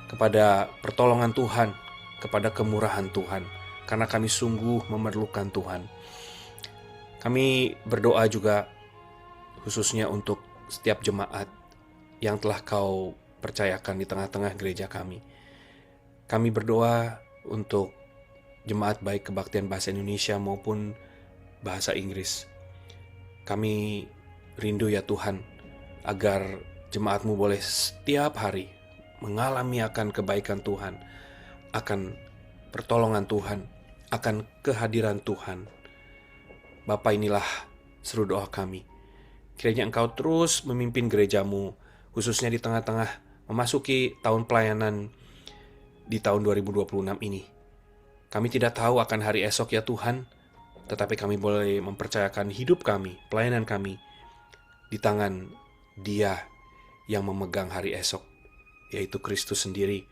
kepada pertolongan Tuhan, kepada kemurahan Tuhan, karena kami sungguh memerlukan Tuhan. Kami berdoa juga khususnya untuk setiap jemaat yang telah Kau percayakan di tengah-tengah gereja kami. Kami berdoa untuk jemaat baik kebaktian bahasa Indonesia maupun bahasa Inggris. Kami rindu ya Tuhan, agar jemaat-Mu boleh setiap hari mengalami akan kebaikan Tuhan, akan pertolongan Tuhan, akan kehadiran Tuhan. Bapa, inilah seru doa kami. Kiranya Engkau terus memimpin gereja-Mu, khususnya di tengah-tengah memasuki tahun pelayanan di tahun 2026 ini. Kami tidak tahu akan hari esok ya Tuhan, tetapi kami boleh mempercayakan hidup kami, pelayanan kami, di tangan Dia yang memegang hari esok, yaitu Kristus sendiri.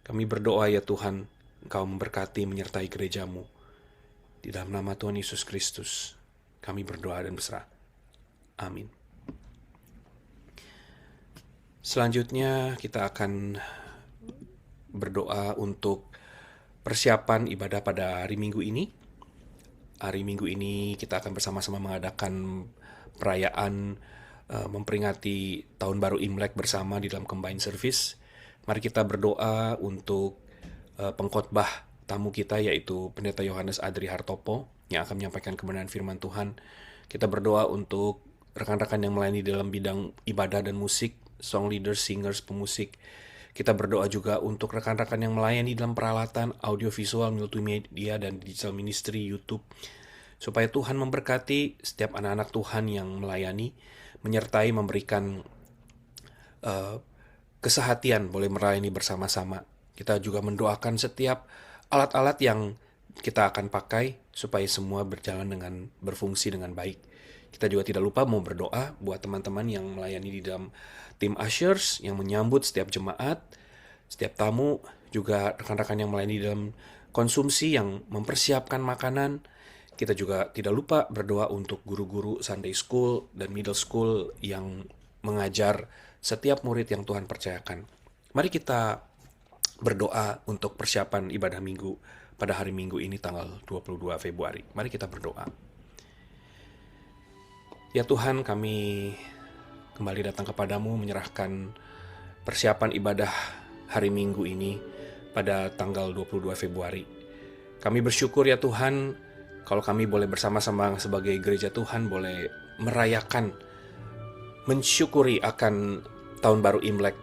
Kami berdoa ya Tuhan, Engkau memberkati menyertai gereja-Mu. Di dalam nama Tuhan Yesus Kristus, kami berdoa dan berserah. Amin. Selanjutnya kita akan berdoa untuk persiapan ibadah pada hari Minggu ini. Hari Minggu ini kita akan bersama-sama mengadakan perayaan memperingati Tahun Baru Imlek bersama di dalam Combined Service. Mari kita berdoa untuk pengkhotbah tamu kita, yaitu Pendeta Yohanes Adri Hartopo, yang akan menyampaikan kebenaran firman Tuhan. Kita berdoa untuk rekan-rekan yang melayani dalam bidang ibadah dan musik, song leaders, singers, pemusik. Kita berdoa juga untuk rekan-rekan yang melayani dalam peralatan audiovisual, multimedia, dan digital ministry, YouTube, supaya Tuhan memberkati setiap anak-anak Tuhan yang melayani, menyertai, memberikan kesehatian, boleh melayani bersama-sama. Kita juga mendoakan setiap alat-alat yang kita akan pakai supaya semua berjalan dengan berfungsi dengan baik. Kita juga tidak lupa mau berdoa buat teman-teman yang melayani di dalam tim ushers yang menyambut setiap jemaat, setiap tamu, juga rekan-rekan yang melayani dalam konsumsi yang mempersiapkan makanan. Kita juga tidak lupa berdoa untuk guru-guru Sunday School dan Middle School yang mengajar setiap murid yang Tuhan percayakan. Mari kita berdoa untuk persiapan ibadah minggu pada hari Minggu ini tanggal 22 Februari. Mari kita berdoa. Ya Tuhan, kami kembali datang kepadamu menyerahkan persiapan ibadah hari Minggu ini pada tanggal 22 Februari. Kami bersyukur ya Tuhan, kalau kami boleh bersama-sama sebagai gereja Tuhan boleh merayakan, mensyukuri akan Tahun Baru Imlek.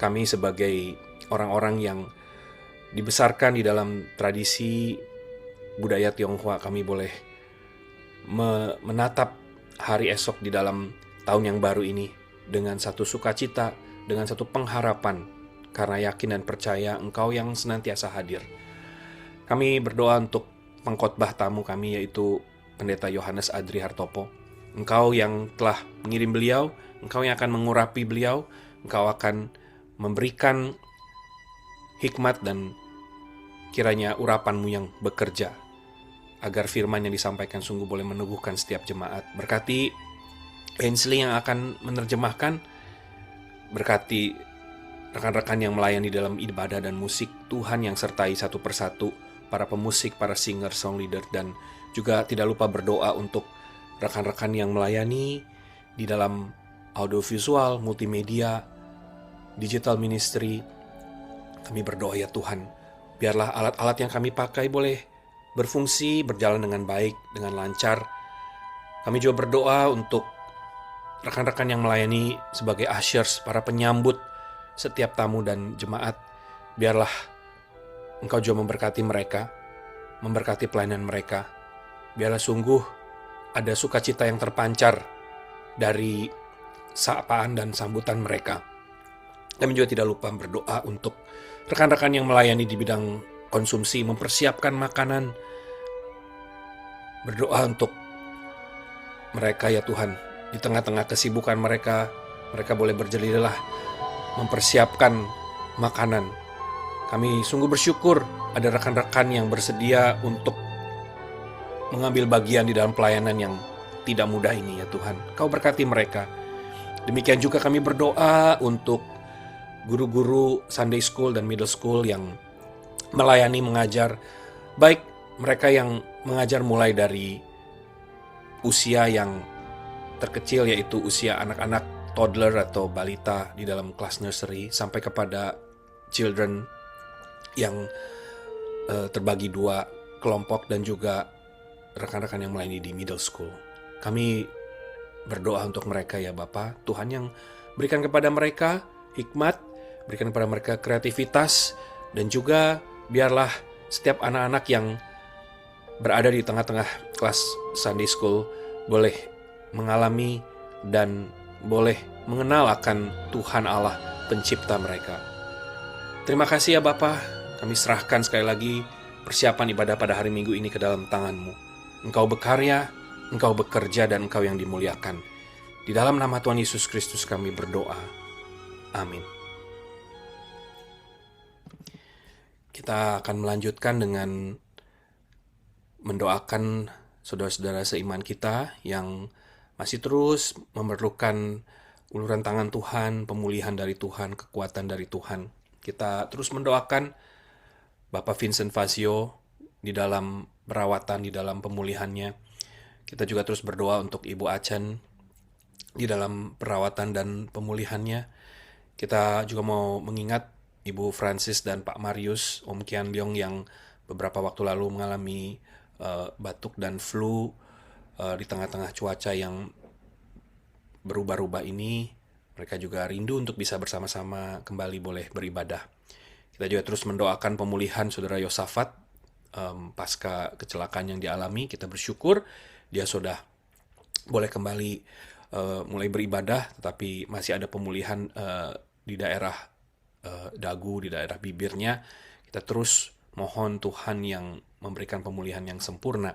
Kami sebagai orang-orang yang dibesarkan di dalam tradisi budaya Tionghoa, kami boleh menatap hari esok di dalam tahun yang baru ini dengan satu sukacita, dengan satu pengharapan, karena yakin dan percaya Engkau yang senantiasa hadir. Kami berdoa untuk pengkhotbah tamu kami, yaitu Pendeta Yohanes Adri Hartopo. Engkau yang telah mengirim beliau, Engkau yang akan mengurapi beliau, Engkau akan memberikan hikmat dan kiranya urapan-Mu yang bekerja, agar firman yang disampaikan sungguh boleh meneguhkan setiap jemaat. Berkati Ainsley yang akan menerjemahkan, berkati rekan-rekan yang melayani dalam ibadah dan musik, Tuhan yang sertai satu persatu, para pemusik, para singer, song leader, dan juga tidak lupa berdoa untuk rekan-rekan yang melayani di dalam audiovisual, multimedia, digital ministry. Kami berdoa ya Tuhan, biarlah alat-alat yang kami pakai boleh berfungsi, berjalan dengan baik, dengan lancar. Kami juga berdoa untuk rekan-rekan yang melayani sebagai ushers, para penyambut setiap tamu dan jemaat. Biarlah Engkau juga memberkati mereka, memberkati pelayanan mereka. Biarlah sungguh ada sukacita yang terpancar dari sapaan dan sambutan mereka. Kami juga tidak lupa berdoa untuk rekan-rekan yang melayani di bidang konsumsi, mempersiapkan makanan. Berdoa untuk mereka ya Tuhan, di tengah-tengah kesibukan mereka boleh berjelilah mempersiapkan makanan. Kami sungguh bersyukur ada rekan-rekan yang bersedia untuk mengambil bagian di dalam pelayanan yang tidak mudah ini ya Tuhan. Kau berkati mereka. Demikian juga kami berdoa untuk guru-guru Sunday School dan Middle School yang melayani mengajar, baik mereka yang mengajar mulai dari usia yang terkecil, yaitu usia anak-anak toddler atau balita di dalam kelas nursery, sampai kepada children yang terbagi dua kelompok, dan juga rekan-rekan yang melayani di middle school. Kami berdoa untuk mereka ya Bapa, Tuhan yang berikan kepada mereka hikmat, berikan kepada mereka kreativitas, dan juga biarlah setiap anak-anak yang berada di tengah-tengah kelas Sunday School boleh mengalami dan boleh mengenal akan Tuhan Allah pencipta mereka. Terima kasih ya Bapa, kami serahkan sekali lagi persiapan ibadah pada hari Minggu ini ke dalam tangan-Mu. Engkau berkarya, Engkau bekerja, dan Engkau yang dimuliakan. Di dalam nama Tuhan Yesus Kristus kami berdoa. Amin. Kita akan melanjutkan dengan mendoakan saudara-saudara seiman kita yang masih terus memerlukan uluran tangan Tuhan, pemulihan dari Tuhan, kekuatan dari Tuhan. Kita terus mendoakan Bapak Vincent Fasio di dalam perawatan, di dalam pemulihannya. Kita juga terus berdoa untuk Ibu Achen di dalam perawatan dan pemulihannya. Kita juga mau mengingat Ibu Francis dan Pak Marius, Om Kian Leong yang beberapa waktu lalu mengalami batuk dan flu di tengah-tengah cuaca yang berubah-ubah ini. Mereka juga rindu untuk bisa bersama-sama kembali boleh beribadah. Kita juga terus mendoakan pemulihan Saudara Yosafat pasca kecelakaan yang dialami. Kita bersyukur dia sudah boleh kembali mulai beribadah, tetapi masih ada pemulihan di daerah dagu, di daerah bibirnya. Kita terus mohon Tuhan yang memberikan pemulihan yang sempurna.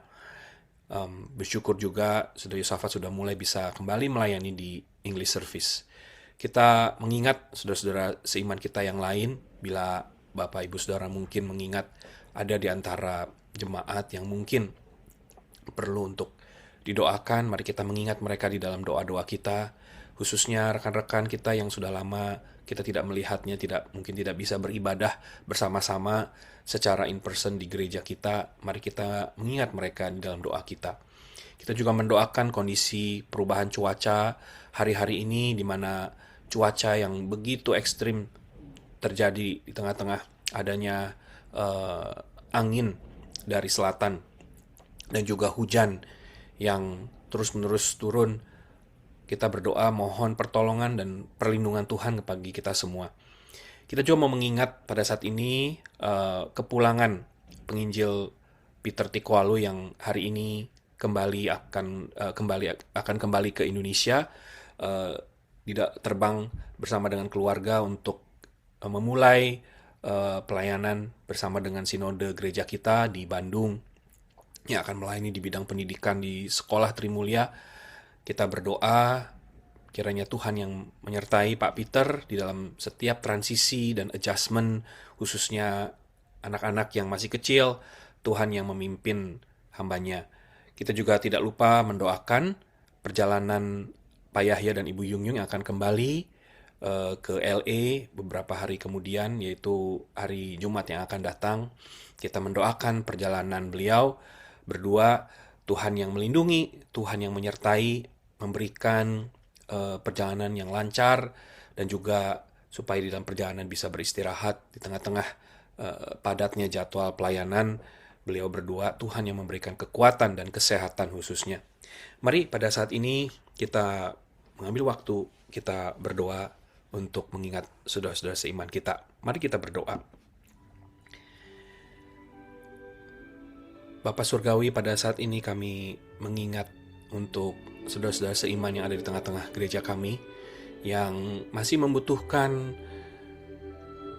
Bersyukur juga Saudara Yosafat sudah mulai bisa kembali melayani di English Service. Kita mengingat saudara-saudara seiman kita yang lain, bila Bapak Ibu Saudara mungkin mengingat ada di antara jemaat yang mungkin perlu untuk didoakan, mari kita mengingat mereka di dalam doa-doa kita, khususnya rekan-rekan kita yang sudah lama kita tidak melihatnya, mungkin tidak bisa beribadah bersama-sama secara in person di gereja kita. Mari kita mengingat mereka di dalam doa kita. Kita juga mendoakan kondisi perubahan cuaca hari-hari ini, di mana cuaca yang begitu ekstrim terjadi di tengah-tengah adanya angin dari selatan dan juga hujan yang terus-menerus turun. Kita berdoa mohon pertolongan dan perlindungan Tuhan bagi kita semua. Kita juga mau mengingat pada saat ini kepulangan penginjil Peter Tikwalu yang hari ini akan kembali ke Indonesia, tidak terbang bersama dengan keluarga untuk memulai pelayanan bersama dengan sinode gereja kita di Bandung yang akan melayani di bidang pendidikan di Sekolah Trimulya. Kita berdoa kiranya Tuhan yang menyertai Pak Peter di dalam setiap transisi dan adjustment, khususnya anak-anak yang masih kecil. Tuhan yang memimpin hambanya. Kita juga tidak lupa mendoakan perjalanan Pak Yahya dan Ibu Yung yang akan kembali ke LA beberapa hari kemudian, yaitu hari Jumat yang akan datang. Kita mendoakan perjalanan beliau berdua, Tuhan yang melindungi, Tuhan yang menyertai, memberikan perjalanan yang lancar, dan juga supaya di dalam perjalanan bisa beristirahat di tengah-tengah padatnya jadwal pelayanan. Beliau berdua, Tuhan yang memberikan kekuatan dan kesehatan khususnya. Mari pada saat ini kita mengambil waktu, kita berdoa untuk mengingat saudara-saudara seiman kita. Mari kita berdoa. Bapa Surgawi, pada saat ini kami mengingat untuk saudara-saudara seiman yang ada di tengah-tengah gereja kami, yang masih membutuhkan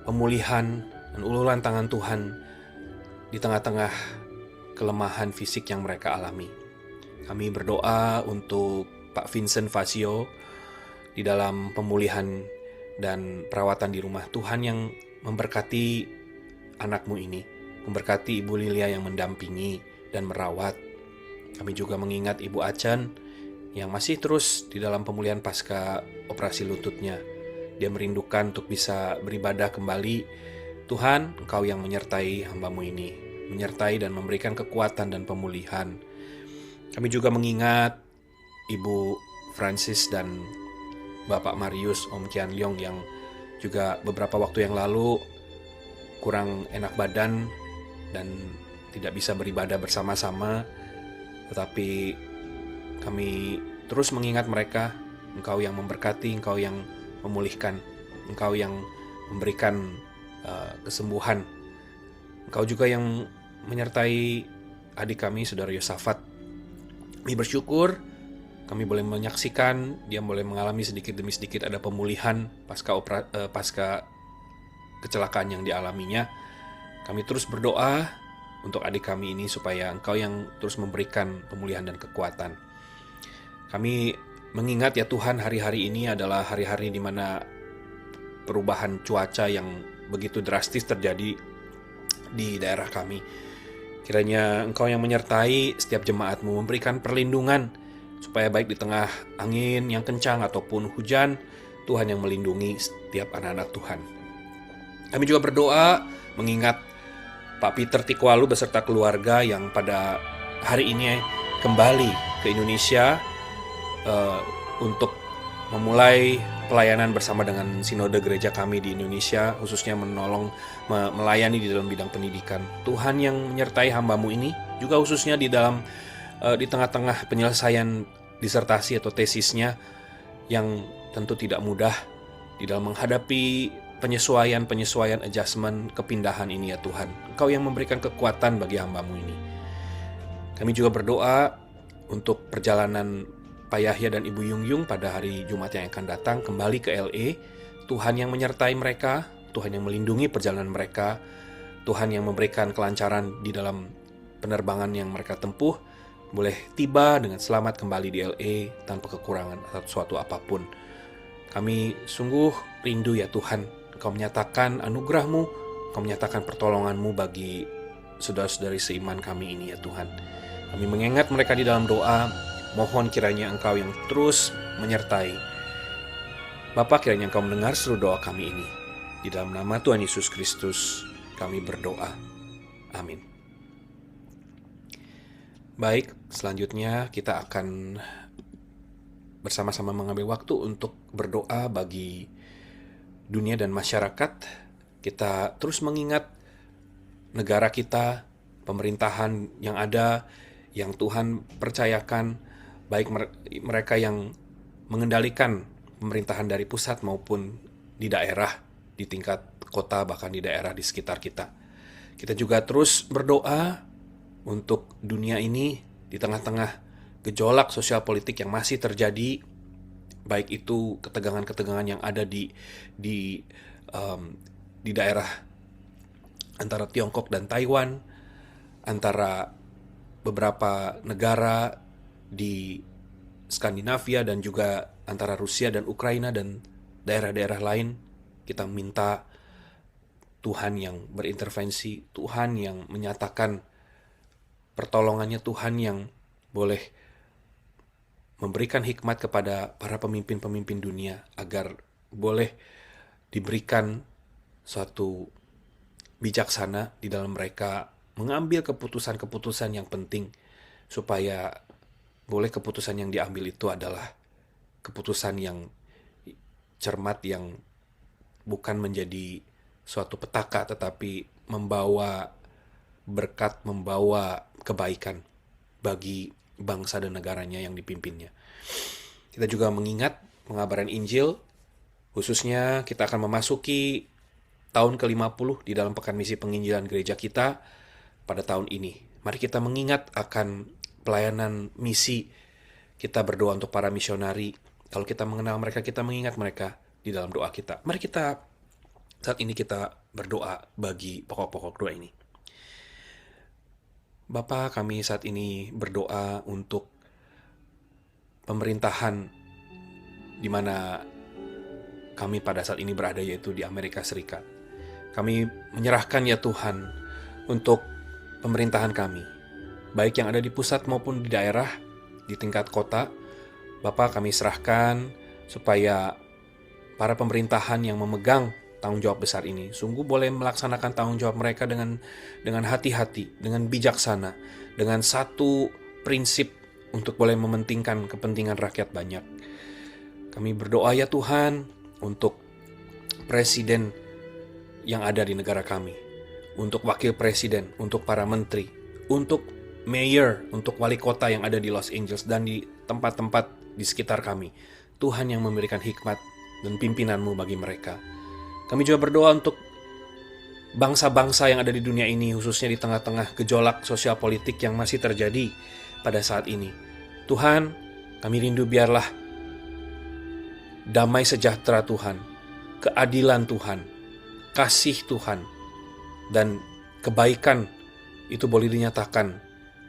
pemulihan dan uluran tangan Tuhan di tengah-tengah kelemahan fisik yang mereka alami. Kami berdoa untuk Pak Vincent Fasio di dalam pemulihan dan perawatan di rumah. Tuhan yang memberkati anakmu ini, memberkati Ibu Lilia yang mendampingi dan merawat. Kami juga mengingat Ibu Achen yang masih terus di dalam pemulihan pasca operasi lututnya. Dia merindukan untuk bisa beribadah kembali. Tuhan, Engkau yang menyertai hamba-Mu ini, menyertai dan memberikan kekuatan dan pemulihan. Kami juga mengingat Ibu Francis dan Bapak Marius, Om Kian Leong yang juga beberapa waktu yang lalu kurang enak badan dan tidak bisa beribadah bersama-sama. Tetapi kami terus mengingat mereka. Engkau yang memberkati, Engkau yang memulihkan, Engkau yang memberikan kesembuhan. Engkau juga yang menyertai adik kami, Saudara Yosafat. Kami bersyukur kami boleh menyaksikan dia boleh mengalami sedikit demi sedikit ada pemulihan pasca kecelakaan yang dialaminya. Kami terus berdoa untuk adik kami ini supaya Engkau yang terus memberikan pemulihan dan kekuatan. Kami mengingat ya Tuhan, hari-hari ini adalah hari-hari di mana perubahan cuaca yang begitu drastis terjadi di daerah kami. Kiranya Engkau yang menyertai setiap jemaat-Mu, memberikan perlindungan supaya baik di tengah angin yang kencang ataupun hujan, Tuhan yang melindungi setiap anak-anak Tuhan. Kami juga berdoa mengingat Pak Peter Tikwalu beserta keluarga yang pada hari ini kembali ke Indonesia untuk memulai pelayanan bersama dengan sinode gereja kami di Indonesia, khususnya melayani di dalam bidang pendidikan. Tuhan yang menyertai hamba-Mu ini, juga khususnya di tengah-tengah penyelesaian disertasi atau tesisnya yang tentu tidak mudah di dalam menghadapi penyesuaian adjustment, kepindahan ini ya Tuhan. Engkau yang memberikan kekuatan bagi hamba-Mu ini. Kami juga berdoa untuk perjalanan Pak Yahya dan Ibu Yung Yung pada hari Jumat yang akan datang kembali ke LA. Tuhan yang menyertai mereka, Tuhan yang melindungi perjalanan mereka, Tuhan yang memberikan kelancaran di dalam penerbangan yang mereka tempuh, boleh tiba dengan selamat kembali di LA tanpa kekurangan atau suatu apapun. Kami sungguh rindu ya Tuhan, Engkau menyatakan anugerah-Mu, Engkau menyatakan pertolongan-Mu bagi saudara-saudari seiman kami ini ya Tuhan. Kami mengingat mereka di dalam doa. Mohon kiranya Engkau yang terus menyertai. Bapa, kiranya Engkau mendengar seluruh doa kami ini. Di dalam nama Tuhan Yesus Kristus kami berdoa. Amin. Baik, selanjutnya kita akan bersama-sama mengambil waktu untuk berdoa bagi dunia dan masyarakat. Kita terus mengingat negara kita, pemerintahan yang ada, yang Tuhan percayakan, baik mereka yang mengendalikan pemerintahan dari pusat maupun di daerah, di tingkat kota, bahkan di daerah di sekitar kita. Kita juga terus berdoa untuk dunia ini di tengah-tengah gejolak sosial politik yang masih terjadi, baik itu ketegangan-ketegangan yang ada di daerah antara Tiongkok dan Taiwan, antara beberapa negara di Skandinavia dan juga antara Rusia dan Ukraina dan daerah-daerah lain. Kita minta Tuhan yang berintervensi, Tuhan yang menyatakan pertolongannya, Tuhan yang boleh memberikan hikmat kepada para pemimpin-pemimpin dunia agar boleh diberikan suatu bijaksana di dalam mereka mengambil keputusan-keputusan yang penting, supaya boleh keputusan yang diambil itu adalah keputusan yang cermat, yang bukan menjadi suatu petaka tetapi membawa berkat, membawa kebaikan bagi bangsa dan negaranya yang dipimpinnya. Kita juga mengingat pengabaran Injil, khususnya kita akan memasuki tahun ke-50 di dalam Pekan Misi Penginjilan gereja kita pada tahun ini. Mari kita mengingat akan pelayanan misi. Kita berdoa untuk para misionari. Kalau kita mengenal mereka, kita mengingat mereka di dalam doa kita. Mari kita saat ini kita berdoa bagi pokok-pokok doa ini. Bapa, kami saat ini berdoa untuk pemerintahan di mana kami pada saat ini berada, yaitu di Amerika Serikat. Kami menyerahkan ya Tuhan untuk pemerintahan kami, baik yang ada di pusat maupun di daerah, di tingkat kota, Bapa, kami serahkan supaya para pemerintahan yang memegang tanggung jawab besar ini sungguh boleh melaksanakan tanggung jawab mereka dengan hati-hati, dengan bijaksana, dengan satu prinsip untuk boleh mementingkan kepentingan rakyat banyak. Kami berdoa ya Tuhan untuk presiden yang ada di negara kami, untuk wakil presiden, untuk para menteri, untuk mayor, untuk wali kota yang ada di Los Angeles dan di tempat-tempat di sekitar kami. Tuhan yang memberikan hikmat dan pimpinan-Mu bagi mereka. Kami juga berdoa untuk bangsa-bangsa yang ada di dunia ini, khususnya di tengah-tengah gejolak sosial politik yang masih terjadi pada saat ini. Tuhan, kami rindu biarlah damai sejahtera Tuhan, keadilan Tuhan, kasih Tuhan, dan kebaikan itu boleh dinyatakan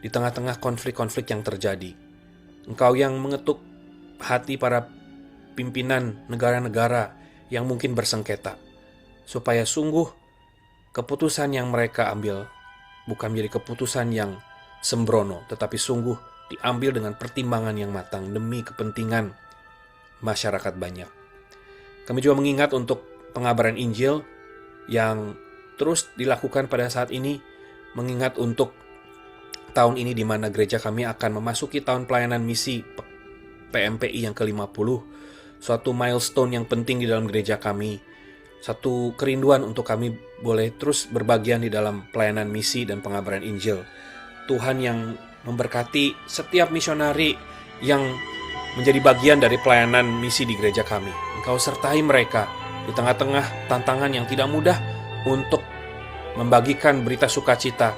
di tengah-tengah konflik-konflik yang terjadi. Engkau yang mengetuk hati para pimpinan negara-negara yang mungkin bersengketa, supaya sungguh keputusan yang mereka ambil bukan menjadi keputusan yang sembrono, tetapi sungguh diambil dengan pertimbangan yang matang demi kepentingan masyarakat banyak. Kami juga mengingat untuk pengabaran Injil yang terus dilakukan pada saat ini, mengingat untuk tahun ini di mana gereja kami akan memasuki tahun pelayanan misi PMPI yang ke-50, suatu milestone yang penting di dalam gereja kami, satu kerinduan untuk kami boleh terus berbagian di dalam pelayanan misi dan pengabaran Injil. Tuhan yang memberkati setiap misionari yang menjadi bagian dari pelayanan misi di gereja kami. Engkau sertai mereka di tengah-tengah tantangan yang tidak mudah untuk membagikan berita sukacita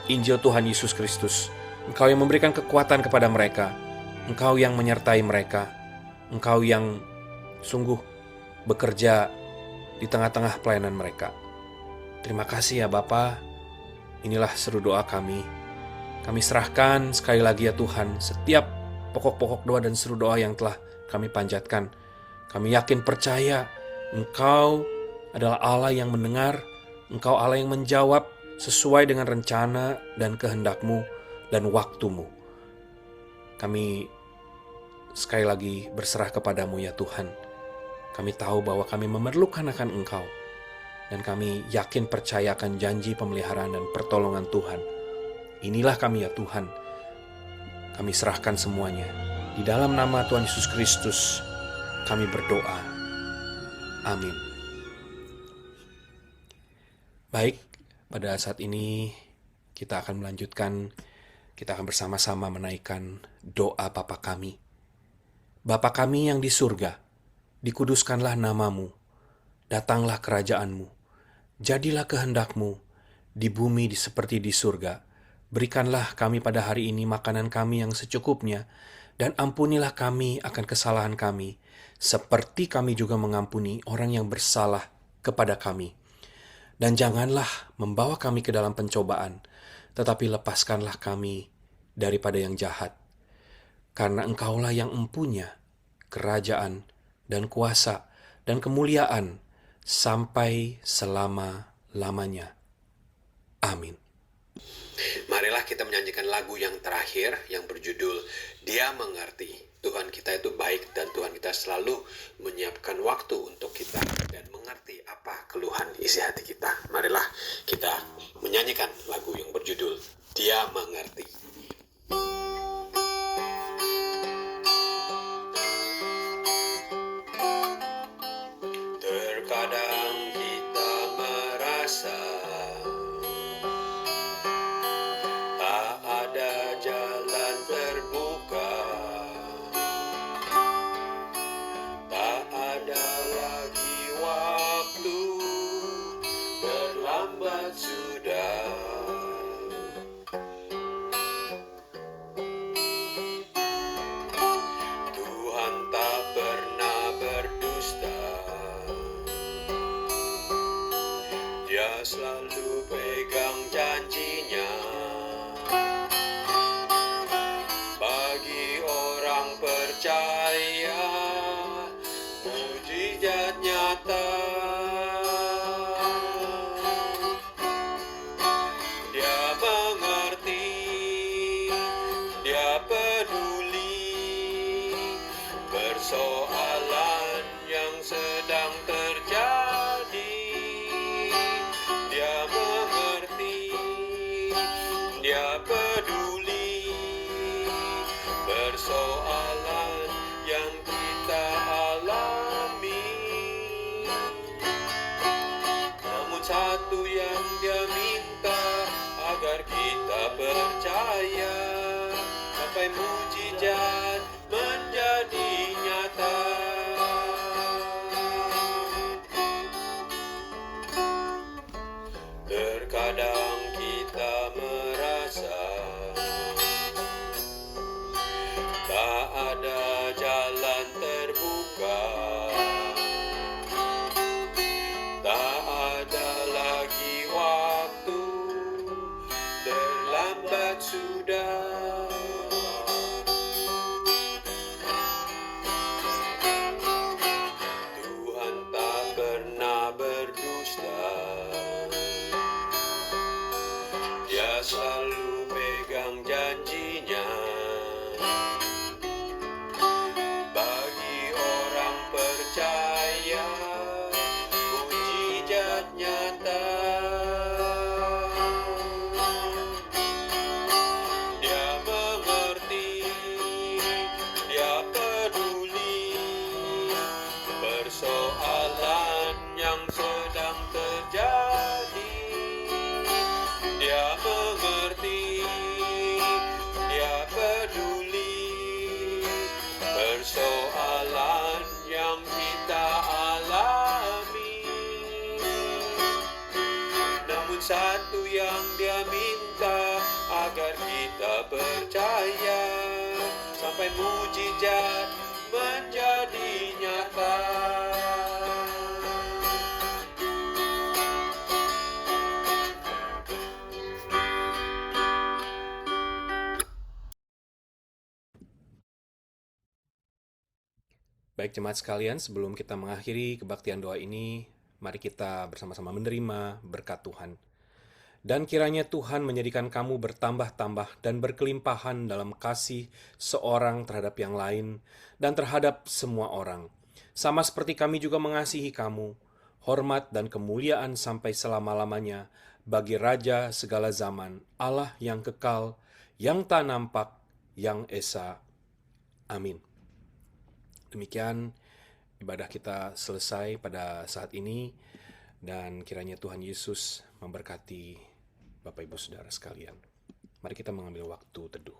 Injil Tuhan Yesus Kristus. Engkau yang memberikan kekuatan kepada mereka. Engkau yang menyertai mereka. Engkau yang sungguh bekerja di tengah-tengah pelayanan mereka. Terima kasih ya Bapa. Inilah seru doa kami. Kami serahkan sekali lagi ya Tuhan setiap pokok-pokok doa dan seru doa yang telah kami panjatkan. Kami yakin percaya Engkau adalah Allah yang mendengar, Engkau Allah yang menjawab sesuai dengan rencana dan kehendak-Mu dan waktu-Mu. Kami sekali lagi berserah kepadamu ya Tuhan. Kami tahu bahwa kami memerlukan akan Engkau, dan kami yakin percaya akan janji pemeliharaan dan pertolongan Tuhan. Inilah kami ya Tuhan. Kami serahkan semuanya. Di dalam nama Tuhan Yesus Kristus, kami berdoa. Amin. Baik, pada saat ini kita akan melanjutkan, kita akan bersama-sama menaikkan doa Bapa kami. Bapa kami yang di surga, dikuduskanlah namamu, datanglah kerajaan-Mu, jadilah kehendak-Mu, di bumi seperti di surga. Berikanlah kami pada hari ini makanan kami yang secukupnya, dan ampunilah kami akan kesalahan kami, seperti kami juga mengampuni orang yang bersalah kepada kami. Dan janganlah membawa kami ke dalam pencobaan, tetapi lepaskanlah kami daripada yang jahat. Karena Engkaulah yang empunya kerajaan dan kuasa dan kemuliaan sampai selama-lamanya. Amin. Marilah kita menyanyikan lagu yang terakhir yang berjudul Dia Mengerti. Tuhan kita itu baik dan Tuhan kita selalu menyiapkan waktu untuk kita dan mengerti apa keluhan isi hati kita. Marilah kita menyanyikan lagu yang berjudul Dia Mengerti. Terkadang kita merasa tak ada jalan terbuka, tak ada lagi waktu, terlambat sudah. Dia peduli persoalan yang kita alami. Namun satu yang Dia minta, agar kita percaya, sampai mujizat menjadi nyata. Terkadang kita merasa tak ada jalan terbuka, tak ada lagi waktu, terlambat sudah. Tuhan tak pernah berdusta, Dia selalu pegang janjinya. Bagi orang percaya, mujizat nyata. Dia mengerti, Dia peduli persoalan yang sedang terjadi. Dia mengerti, Dia peduli persoalan yang kita alami. Namun satu yang Dia minta, agar kita percaya, sampai mujizat menjadi nyata. Baik jemaat sekalian, sebelum kita mengakhiri kebaktian doa ini, mari kita bersama-sama menerima berkat Tuhan. Dan kiranya Tuhan menjadikan kamu bertambah-tambah dan berkelimpahan dalam kasih seorang terhadap yang lain dan terhadap semua orang. Sama seperti kami juga mengasihi kamu, hormat dan kemuliaan sampai selama-lamanya bagi Raja segala zaman, Allah yang kekal, yang tak nampak, yang esa. Amin. Demikian ibadah kita selesai pada saat ini, dan kiranya Tuhan Yesus memberkati Bapak Ibu Saudara sekalian. Mari kita mengambil waktu teduh.